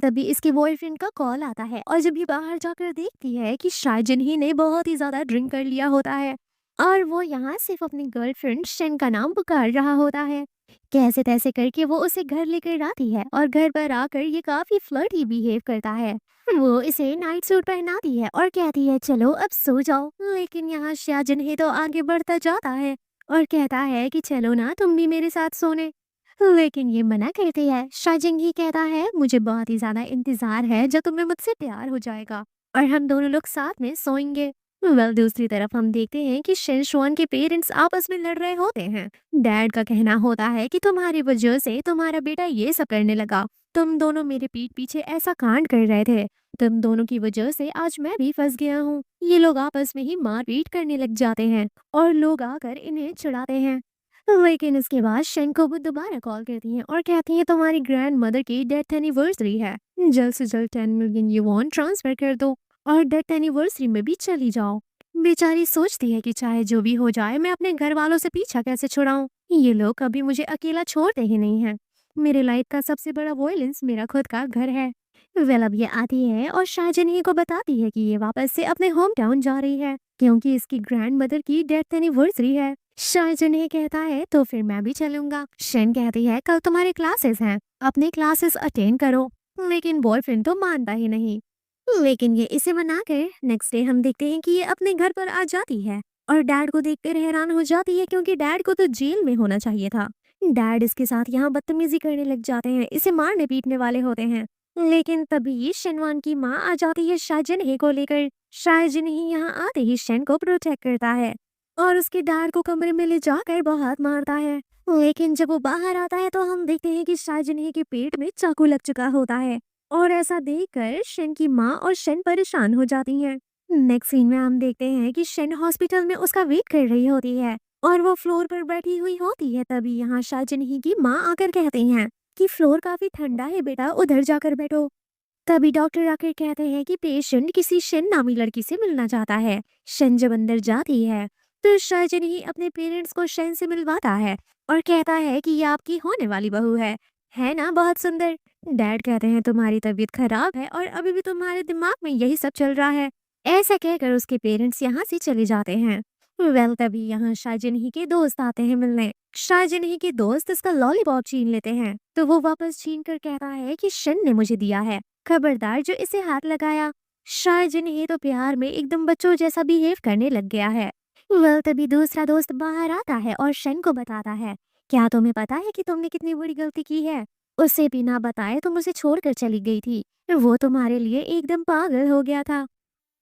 तभी इसके बॉयफ्रेंड का कॉल आता है और जब ये बाहर जाकर देखती है कि शाहजन ही ने बहुत ही ज्यादा ड्रिंक कर लिया होता है और वो यहाँ सिर्फ अपनी गर्लफ्रेंड शन का नाम पुकार रहा होता है। कैसे तैसे करके वो उसे घर लेकर आती है और घर पर आकर ये काफी फ्लर्टी बिहेव करता है। वो इसे नाइट सूट पहनाती है और कहती है चलो अब सो जाओ, लेकिन यहाँ शाहजन ही तो आगे बढ़ता जाता है और कहता है कि चलो ना तुम भी मेरे साथ सोने, लेकिन ये मना करती है। शाहजंग ही कहता है मुझे बहुत ही ज्यादा इंतजार है जब तुम्हें मुझसे प्यार हो जाएगा और हम दोनों लोग साथ में सोएंगे। दूसरी तरफ हम देखते हैं कि शेनशुआन के पेरेंट्स आपस में लड़ रहे होते हैं। डैड का कहना होता है कि तुम्हारी वजह से तुम्हारा बेटा ये सब करने लगा, तुम दोनों मेरे पीठ पीछे ऐसा कांड कर रहे थे, तुम दोनों की वजह से आज मैं भी फंस गया हूँ। ये लोग आपस में ही मारपीट करने लग जाते हैं और लोग आकर इन्हें चिढ़ाते हैं। लेकिन इसके बाद शन को वो दोबारा कॉल करती हैं और कहती हैं तुम्हारी ग्रैंड मदर की डेथ एनिवर्सरी है, जल्द से जल्द 10 मिलियन युआन ट्रांसफर कर दो और डेथ एनिवर्सरी में भी चली जाओ। बेचारी सोचती है कि चाहे जो भी हो जाए मैं अपने घर वालों से पीछा कैसे छुड़ाऊं, ये लोग कभी मुझे अकेला छोड़ते ही नहीं हैं। मेरे लाइफ का सबसे बड़ा वॉयलेंस मेरा खुद का घर है। अब ये आती है और शाहजन ही को बताती है कि ये वापस से अपने होम टाउन जा रही है क्योंकि इसकी ग्रैंड मदर की डेथ एनिवर्सरी है। शाहजन ही कहता है तो फिर मैं भी चलूंगा। शन कहती है कल तुम्हारे क्लासेस हैं, अपने क्लासेस अटेंड करो, लेकिन बॉयफ्रेंड तो मानता ही नहीं। लेकिन ये इसे मना कर नेक्स्ट डे हम देखते हैं कि ये अपने घर पर आ जाती है और डैड को देखकर हैरान हो जाती है क्योंकि डैड को तो जेल में होना चाहिए था। डैड इसके साथ यहाँ बदतमीजी करने लग जाते हैं, इसे मारने पीटने वाले होते हैं। लेकिन तभी शनवान की माँ आ जाती है शाहजन ही को लेकर। शाहजन ही यहाँ आते ही शन को प्रोटेक्ट करता है और उसके डैड को कमरे में ले जाकर बहुत मारता है। लेकिन जब वो बाहर आता है तो हम देखते हैं कि शाहजन ही के पेट में चाकू लग चुका होता है और ऐसा देखकर शन की माँ और शन परेशान हो जाती हैं। नेक्स्ट सीन में हम देखते हैं कि शन हॉस्पिटल में उसका वेट कर रही होती है और वो फ्लोर पर बैठी हुई होती है। तभी यहाँ शाहजन ही की माँ आकर कहती हैं कि फ्लोर काफी ठंडा है बेटा, उधर जाकर बैठो। तभी डॉक्टर आकर कहते हैं कि पेशेंट किसी शन नामी लड़की से मिलना चाहता है। शन जब अंदर जाती है तो शाहजन ही अपने पेरेंट्स को शन से मिलवाता है और कहता है कि ये आपकी होने वाली बहू है ना बहुत सुंदर। डैड कहते हैं तुम्हारी तबीयत खराब है और अभी भी तुम्हारे दिमाग में यही सब चल रहा है। ऐसा कहकर उसके पेरेंट्स यहाँ से चले जाते हैं। तभी यहाँ शाहजन ही के दोस्त आते हैं मिलने। शाहजन ही के दोस्त इसका लॉलीपॉप छीन लेते हैं तो वो वापस छीन कर कहता है कि शन ने मुझे दिया है, खबरदार जो इसे हाथ लगाया। शाहजन ही तो प्यार में एकदम बच्चों जैसा बिहेव करने लग गया है। तभी दूसरा दोस्त बाहर आता है और शन को बताता है, क्या तुम्हें पता है कि तुमने कितनी बड़ी गलती की है? उसे बिना बताए तुम उसे छोड़कर चली गई थी। वो तुम्हारे लिए एकदम पागल हो गया था,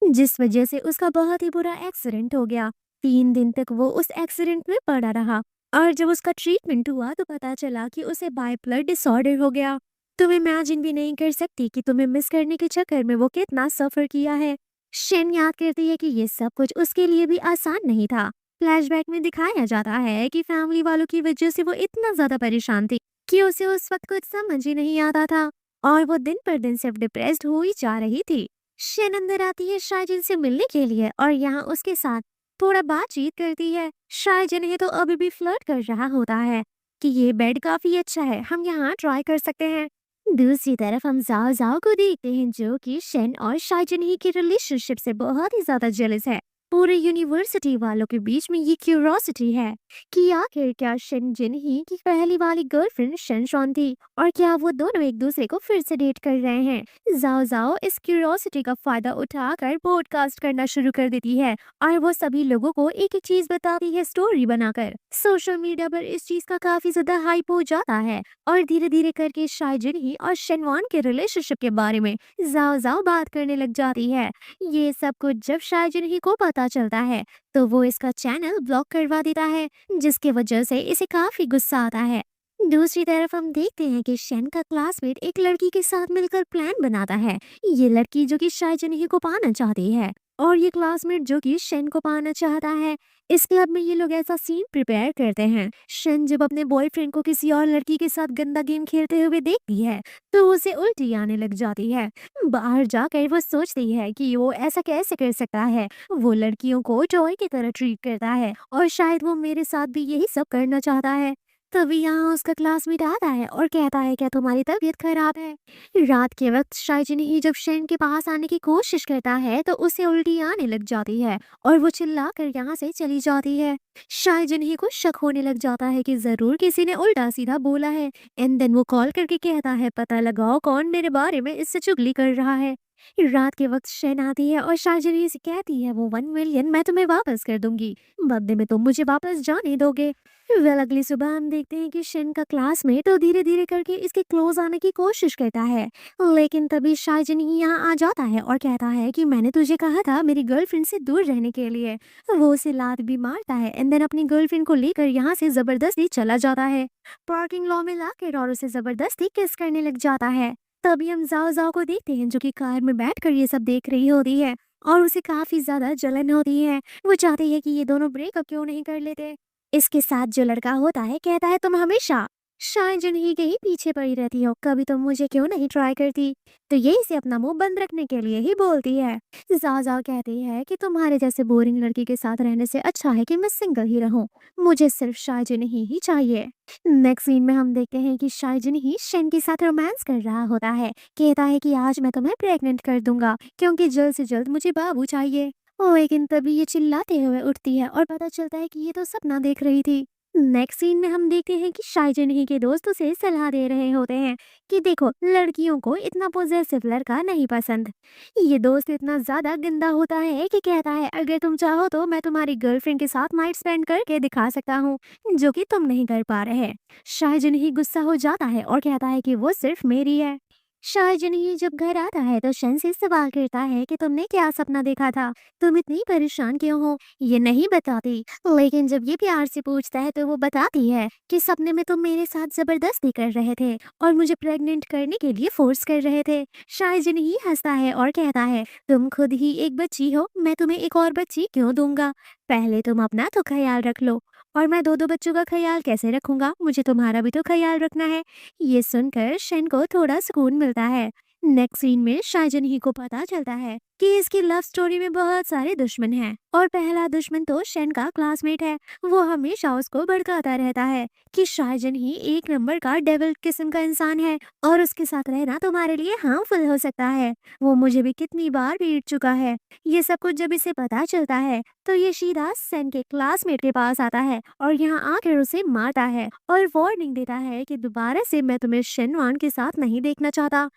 जिस वजह से उसका बहुत ही बुरा एक्सीडेंट हो गया। 3 दिन तक वो उस एक्सीडेंट में पड़ा रहा और जब उसका ट्रीटमेंट हुआ तो पता चला कि उसे बाइपोलर डिसऑर्डर हो गया। तुम इमेजिन भी नहीं कर सकती कि तुम्हें मिस करने के चक्कर में वो कितना सफर किया है। शेन याद करती है कि ये सब कुछ उसके लिए भी आसान नहीं था। फ्लैशबैक में दिखाया जाता है कि फैमिली वालों की वजह से वो इतना ज्यादा परेशान थी कि उसे उस वक्त कुछ समझ ही नहीं आता था और वो दिन पर दिन सिर्फ डिप्रेस्ड हो ही जा रही थी। शेन अंदर आती है शाहजन से मिलने के लिए और यहाँ उसके साथ थोड़ा बातचीत करती है। शाहजन है तो अभी भी फ्लर्ट कर रहा होता है कि ये बेड काफी अच्छा है, हम यहाँ ट्राई कर सकते हैं। दूसरी तरफ हम जाओ जाओ को देखते हैं जो कि शेन और शाहजन ही के रिलेशनशिप से बहुत ही ज्यादा जेलस है। पूरे यूनिवर्सिटी वालों के बीच में ये क्यूरोसिटी है कि आखिर क्या शन जिन ही की पहली वाली गर्लफ्रेंड शनशॉन थी और क्या वो दोनों एक दूसरे को फिर से डेट कर रहे हैं। जाओ जाओ इस क्यूरोसिटी का फायदा उठाकर पॉडकास्ट करना शुरू कर देती है और वो सभी लोगों को एक एक चीज बताती है स्टोरी बनाकर। सोशल मीडिया पर इस चीज का काफी ज्यादा हाइप हो जाता है और धीरे धीरे करके शाहजन ही और शनवान के रिलेशनशिप के बारे में जाओ जाओ बात करने लग जाती है। ये सब कुछ जब शाहजन ही को पता चलता है तो वो इसका चैनल ब्लॉक करवा देता है, जिसकी वजह से इसे काफी गुस्सा आता है। दूसरी तरफ हम देखते हैं कि शेन का क्लासमेट एक लड़की के साथ मिलकर प्लान बनाता है। ये लड़की जो कि शाहजन ही को पाना चाहती है और ये क्लासमेट जो कि शेन को पाना चाहता है। इस क्लब में ये लोग ऐसा सीन प्रिपेयर करते हैं। शेन जब अपने बॉयफ्रेंड को किसी और लड़की के साथ गंदा गेम खेलते हुए देखती है तो उसे उल्टी आने लग जाती है। बाहर जाकर वो सोचती है कि वो ऐसा कैसे कर सकता है, वो लड़कियों को टॉय की तरह ट्रीट करता है और शायद वो मेरे साथ भी यही सब करना चाहता है। तभी यहाँ उसका क्लासमेट आता है और कहता है क्या तुम्हारी तबीयत खराब है? रात के वक्त शाहजन ही जब शेन के पास आने की कोशिश करता है तो उसे उल्टी आने लग जाती है और वो चिल्लाकर यहाँ से चली जाती है। शाहजन ही को शक होने लग जाता है कि जरूर किसी ने उल्टा सीधा बोला है। एंड देन वो कॉल करके कहता है पता लगाओ कौन मेरे बारे में इससे चुगली कर रहा है। रात के वक्त शेन आती है और शाहजन ही से कहती है वो 1 मिलियन मैं तुम्हें वापस कर दूंगी, बदले में तुम मुझे वापस जाने दोगे। अगली सुबह हम देखते हैं कि शेन का क्लासमेट तो धीरे धीरे करके इसके क्लोज आने की कोशिश करता है, लेकिन तभी शाहजन ही यहाँ आ जाता है और कहता है कि मैंने तुझे कहा था मेरी गर्लफ्रेंड से दूर रहने के लिए। वो उसे लात भी मारता है एंड देन अपनी गर्लफ्रेंड को लेकर यहाँ से जबरदस्ती चला जाता है, पार्किंग लॉ में लाकर और उसे जबरदस्ती किस करने लग जाता है। तभी हम जाओ जाओ को देखते हैं जो कि कार में बैठकर ये सब देख रही होती है और उसे काफी ज्यादा जलन होती है। वो चाहती है कि ये दोनों ब्रेकअप क्यों नहीं कर लेते। इसके साथ जो लड़का होता है कहता है तुम हमेशा शाहजन ही के ही पीछे पड़ी रहती हो, कभी तुम मुझे क्यों नहीं ट्राई करती। तो ये इसे अपना मुंह बंद रखने के लिए ही बोलती है। जाओ जाओ कहती है कि तुम्हारे जैसे बोरिंग लड़की के साथ रहने से अच्छा है कि मैं सिंगल ही रहूं, मुझे सिर्फ शाहजन ही चाहिए। नेक्स्ट सीन में हम देखते हैं कि शाहजन ही शेन के साथ रोमांस कर रहा होता है। कहता है कि आज मैं तुम्हें प्रेग्नेंट कर दूंगा क्योंकि जल्द से जल्द मुझे बाबू चाहिए। लेकिन तभी ये चिल्लाते हुए उठती है और पता चलता है कि ये तो सपना देख रही थी। नेक्स्ट सीन में हम देखते हैं कि शाहजन ही के दोस्त उसे सलाह दे रहे होते हैं कि देखो लड़कियों को इतना पोजेसिव लड़का नहीं पसंद। ये दोस्त इतना ज्यादा गंदा होता है कि कहता है अगर तुम चाहो तो मैं तुम्हारी गर्लफ्रेंड के साथ नाइट स्पेंड करके दिखा सकता हूँ, जो कि तुम नहीं कर पा रहे। शाहजन ही गुस्सा हो जाता है और कहता है कि वो सिर्फ मेरी है। शाहजन ही जब घर आता है तो शन से सवाल करता है कि तुमने क्या सपना देखा था, तुम इतनी परेशान क्यों हो। ये नहीं बताती, लेकिन जब ये प्यार से पूछता है तो वो बताती है कि सपने में तुम मेरे साथ जबरदस्ती कर रहे थे और मुझे प्रेग्नेंट करने के लिए फोर्स कर रहे थे। शाहजन ही हंसता है और कहता है तुम खुद ही एक बच्ची हो, मैं तुम्हें एक और बच्ची क्यों दूंगा, पहले तुम अपना तो ख्याल रख लो। और मैं 2-2 बच्चों का ख्याल कैसे रखूंगा? मुझे तुम्हारा भी तो ख्याल रखना है। ये सुनकर शन को थोड़ा सुकून मिलता है। नेक्स्ट सीन में शाइजन ही को पता चलता है कि इसकी लव स्टोरी में बहुत सारे दुश्मन हैं और पहला दुश्मन तो शन का क्लासमेट है। वो हमेशा उसको भड़काता रहता है कि शाइजन ही एक नंबर का डेविल किस्म का इंसान है और उसके साथ रहना तुम्हारे लिए हार्मफुल हो सकता है। वो मुझे भी कितनी बार पीट चुका है। ये सब कुछ जब इसे पता चलता है तो ये सीधा सन के क्लासमेट के पास आता है और यहाँ आकर उसे मारता है और वार्निंग देता है कि दोबारा से मैं तुम्हें शेनवान के साथ नहीं देखना चाहता।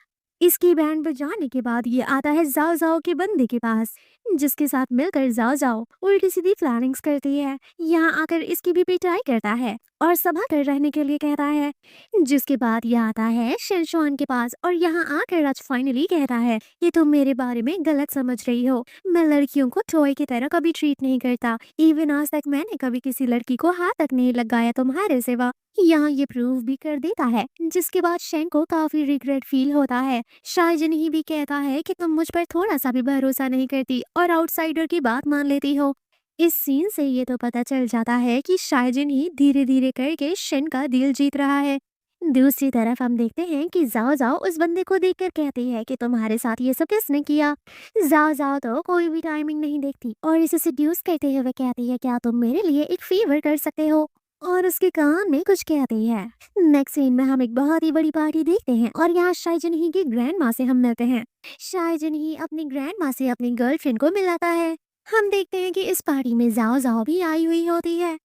इसकी बैंड बजाने के बाद ये आता है जाओ जाओ के बंदे के पास, जिसके साथ मिलकर जाओ जाओ उल्टी सीधी प्लानिंग्स करती है। यहाँ आकर इसकी भी पिटाई करता है और संभल कर रहने के लिए कहता है। जिसके बाद ये आता है शेरशान के पास और यहाँ आकर आज फाइनली कहता है कि तुम मेरे बारे में गलत समझ रही हो। मैं लड़कियों को टॉय की तरह कभी ट्रीट नहीं करता। इवन आज तक मैंने कभी किसी लड़की को हाथ तक नहीं लगाया तुम्हारे सिवा। यहाँ ये प्रूव भी कर देता है। जिसके बाद शेन को काफी रिग्रेट फील होता है। शाइजन ही भी कहता है कि तुम मुझ पर थोड़ा सा भी भरोसा नहीं करती और आउटसाइडर की बात मान लेती हो। इस सीन से ये तो पता चल जाता है कि शाइजन ही धीरे धीरे करके शेन का दिल जीत रहा है। दूसरी तरफ हम देखते हैं कि जाओ जाओ उस बंदे को देखकर कहती है कि तुम्हारे साथ ये सब किसने किया। जाओ जाओ तो कोई भी टाइमिंग नहीं देखती और इसे सेड्यूस करते हुए कहती है क्या तुम मेरे लिए एक फेवर कर सकते हो, और उसके कान में कुछ कहती है। नेक्स्ट सीन में हम एक बहुत ही बड़ी पार्टी देखते हैं और यहाँ शाइजन ही की ग्रैंड माँ से हम मिलते हैं। शाइजन ही अपनी ग्रैंड माँ से अपनी गर्लफ्रेंड को मिलाता है। हम देखते हैं कि इस पार्टी में जाओ जाओ भी आई हुई होती है।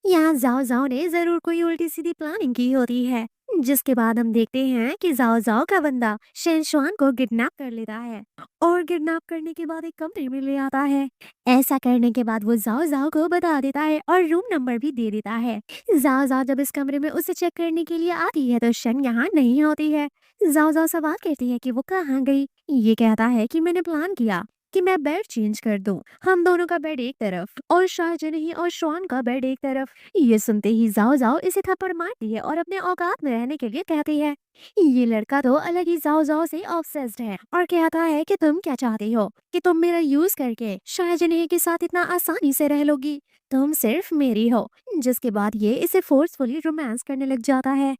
यहाँ जाओ जाओ ने जरूर कोई उल्टी सीधी प्लानिंग की होती है। जिसके बाद हम देखते हैं कि जाओ जाओ का बंदा शेनशुआन को किडनैप कर लेता है और किडनैप करने के बाद एक कमरे में ले आता है। ऐसा करने के बाद वो जाओ जाओ को बता देता है और रूम नंबर भी दे देता है। जाओ जाओ जब इस कमरे में उसे चेक करने के लिए आती है तो शन यहाँ नहीं होती है। जाओ जाओ सवाल करती है कि वो कहाँ गई। ये कहता है कि मैंने प्लान किया कि मैं बेड चेंज कर दूं, हम दोनों का बेड एक तरफ और शाहजहां ही और शॉन का बेड एक तरफ। ये सुनते ही जाओ जाओ इसे थप्पड़ मारती है और अपने औकात में रहने के लिए कहती है। ये लड़का तो अलग ही जाओ जाओ से ऑब्सेस्ड है और कहता है कि तुम क्या चाहती हो कि तुम मेरा यूज करके शाहजहां के साथ इतना आसानी से रह लोगी, तुम सिर्फ मेरी हो। जिसके बाद ये इसे फोर्सफुली रोमांस करने लग जाता है।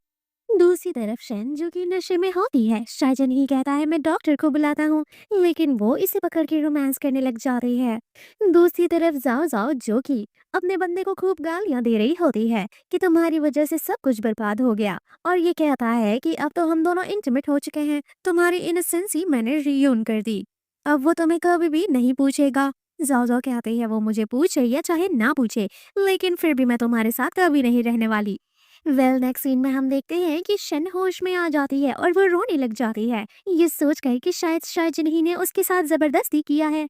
दूसरी तरफ शन जो कि नशे में होती है, शाहजहां ही कहता है मैं डॉक्टर को बुलाता हूँ, लेकिन वो इसे पकड़ के रोमांस करने लग जाती है। दूसरी तरफ जाओ जाओ जो कि अपने बंदे को खूब गालियां दे रही होती है कि तुम्हारी वजह से सब कुछ बर्बाद हो गया और ये कहता है कि अब तो हम दोनों इंटीमेट हो चुके हैं, तुम्हारी इनोसेंसी मैंने रियून कर दी, अब वो तुम्हें कभी भी नहीं पूछेगा। जाओ जाओ कहते हैं वो मुझे पूछे या चाहे ना पूछे, लेकिन फिर भी मैं तुम्हारे साथ कभी नहीं रहने वाली। नेक्स्ट सीन में हम देखते हैं कि शन होश में आ जाती है और वो रोने लग जाती है, ये सोचकर कि शायद शाइजन ही ने उसके साथ जबरदस्ती किया है।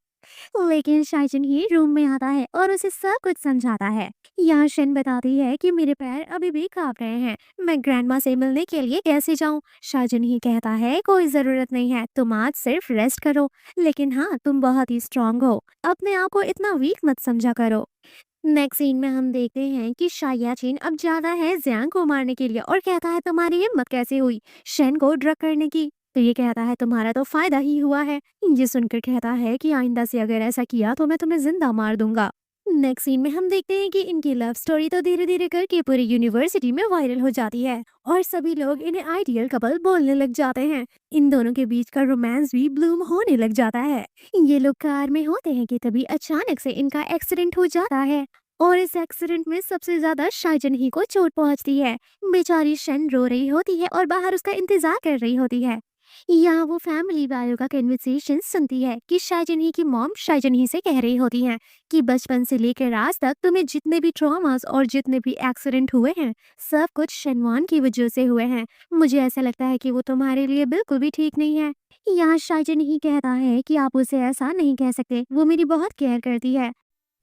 लेकिन शाइजन ही रूम में आता है और उसे सब कुछ समझाता है। यहाँ शन बताती है कि मेरे पैर अभी भी कांप रहे हैं, मैं ग्रैंडमा से मिलने के लिए कैसे जाऊँ। शाइजन ही कहता है कोई जरूरत नहीं है, तुम आज सिर्फ रेस्ट करो, लेकिन हाँ तुम बहुत ही स्ट्रांग हो, अपने आप को इतना वीक मत समझा करो। नेक्स्ट सीन में हम देखते हैं कि शायाचीन अब जाता है जियांग को मारने के लिए और कहता है तुम्हारी हिम्मत कैसे हुई शेन को ड्रग करने की। तो ये कहता है तुम्हारा तो फायदा ही हुआ है। ये सुनकर कहता है कि आइंदा से अगर ऐसा किया तो मैं तुम्हें जिंदा मार दूंगा। नेक्स्ट सीन में हम देखते हैं कि इनकी लव स्टोरी तो धीरे धीरे करके पूरी यूनिवर्सिटी में वायरल हो जाती है और सभी लोग इन्हें आइडियल कपल बोलने लग जाते हैं। इन दोनों के बीच का रोमांस भी ब्लूम होने लग जाता है। ये लोग कार में होते हैं कि तभी अचानक से इनका एक्सीडेंट हो जाता है और इस एक्सीडेंट में सबसे ज्यादा शाइजन ही को चोट पहुंचती है। बेचारी शन रो रही होती है और बाहर उसका इंतजार कर रही होती है। यहाँ वो फैमिली वालों का कन्वर्सेशन सुनती है कि शाइजन ही की मॉम शाइजन ही से कह रही होती हैं कि बचपन से लेकर आज तक तुम्हें जितने भी ट्रॉमास और जितने भी एक्सीडेंट हुए हैं सब कुछ शनवान की वजह से हुए हैं। मुझे ऐसा लगता है कि वो तुम्हारे लिए बिल्कुल भी ठीक नहीं है। यहाँ शाइजन ही कहता है कि आप उसे ऐसा नहीं कह सकते, वो मेरी बहुत केयर करती है।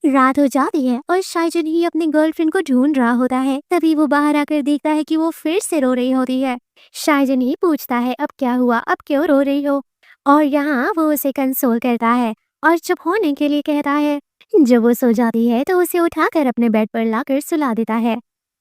रात हो जाती है और शाइजन ही अपनी गर्लफ्रेंड को ढूंढ रहा होता है, तभी वो बाहर आकर देखता है कि वो फिर से रो रही होती है। शाइजन ही पूछता है अब क्या हुआ, अब क्यों रो रही हो, और यहाँ वो उसे कंसोल करता है और चुप होने के लिए कहता है। जब वो सो जाती है तो उसे उठाकर अपने बेड पर लाकर सुला देता है।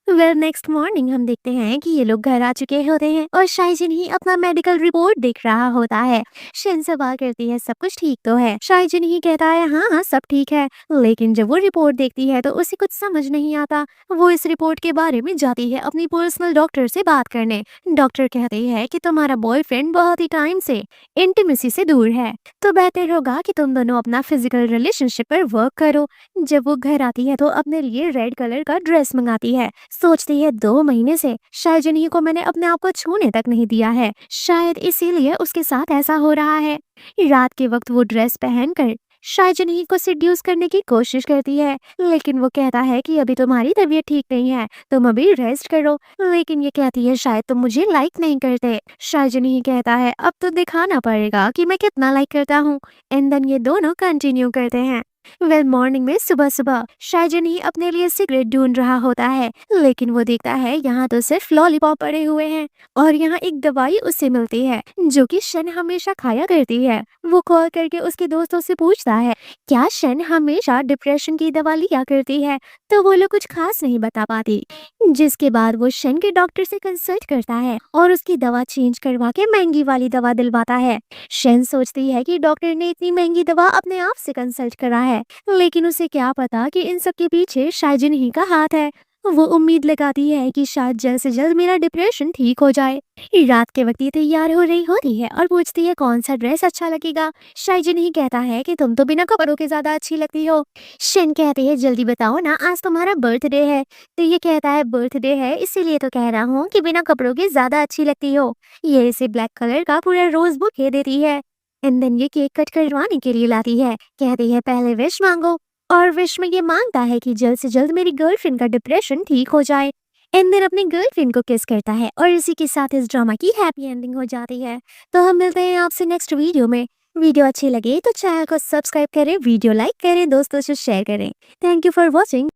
वेल नेक्स्ट मॉर्निंग हम देखते हैं कि ये लोग घर आ चुके होते हैं और शाइजिन ही अपना मेडिकल रिपोर्ट देख रहा होता है। शिन सवाल करती है सब कुछ ठीक तो है। शाइजिन ही कहता है हाँ हाँ सब ठीक है। लेकिन जब वो रिपोर्ट देखती है तो उसे कुछ समझ नहीं आता। वो इस रिपोर्ट के बारे में जाती है अपनी पर्सनल डॉक्टर से बात करने। डॉक्टर कहती है कि तुम्हारा बॉयफ्रेंड बहुत ही टाइम से इंटीमेसी से दूर है, तो बेहतर होगा कि तुम दोनों अपना फिजिकल रिलेशनशिप पर वर्क करो। जब वो घर आती है तो अपने लिए रेड कलर का ड्रेस मंगाती है। सोचती है 2 महीने से शायद जिन्हीं को मैंने अपने आप को छूने तक नहीं दिया है, शायद इसीलिए उसके साथ ऐसा हो रहा है। रात के वक्त वो ड्रेस पहनकर शायद जिन्हीं को सिड्यूस करने की कोशिश करती है, लेकिन वो कहता है कि अभी तुम्हारी तबीयत ठीक नहीं है, तुम अभी रेस्ट करो। लेकिन ये कहती है शायद तुम मुझे लाइक नहीं करते। शायद जिन्हीं कहता है अब तो दिखाना पड़ेगा कि मैं कितना लाइक करता हूँ। एंड देन ये दोनों कंटिन्यू करते हैं। वेल मॉर्निंग में सुबह सुबह शायजन ही अपने लिए सिगरेट ढूंढ रहा होता है, लेकिन वो देखता है यहाँ तो सिर्फ लॉलीपॉप पड़े हुए हैं और यहाँ एक दवाई उसे मिलती है जो कि शन हमेशा खाया करती है। वो कॉल करके उसके दोस्तों से पूछता है क्या शन हमेशा डिप्रेशन की दवा लिया करती है, तो वो लोग कुछ खास नहीं बता पाती। जिसके बाद वो शन के डॉक्टर से कंसल्ट करता है और उसकी दवा चेंज करवा के महंगी वाली दवा दिलवाता है। शन सोचती है कि डॉक्टर ने इतनी महंगी दवा अपने आप से कंसल्ट करा है, लेकिन उसे क्या पता कि इन सब के पीछे शायजिन ही का हाथ है। वो उम्मीद लगाती है कि शायद जल्द से जल्द मेरा डिप्रेशन ठीक हो जाए। रात के वक्त ये तैयार हो रही होती है और पूछती है कौन सा ड्रेस अच्छा लगेगा। शायजिन ही कहता है कि तुम तो बिना कपड़ों के ज्यादा अच्छी लगती हो। शन कहती है जल्दी बताओ ना, आज तुम्हारा बर्थडे है। तो ये कहता है बर्थडे है इसीलिए तो कह रहा हूँ कि बिना कपड़ों के ज्यादा अच्छी लगती हो। ये इसे ब्लैक कलर का पूरा रोज बुके देती है। एंड देन ये केक कट करवाने के लिए लाती है। कहती है पहले विश मांगो, और विश में ये मांगता है कि जल्द से जल्द मेरी गर्लफ्रेंड का डिप्रेशन ठीक हो जाए। एंड देन अपनी गर्लफ्रेंड को किस करता है और इसी के साथ इस ड्रामा की हैप्पी एंडिंग हो जाती है। तो हम मिलते हैं आपसे नेक्स्ट वीडियो में। वीडियो अच्छी लगे तो चैनल को सब्सक्राइब करें, वीडियो लाइक करें, दोस्तों से शेयर करें। Thank you for watching.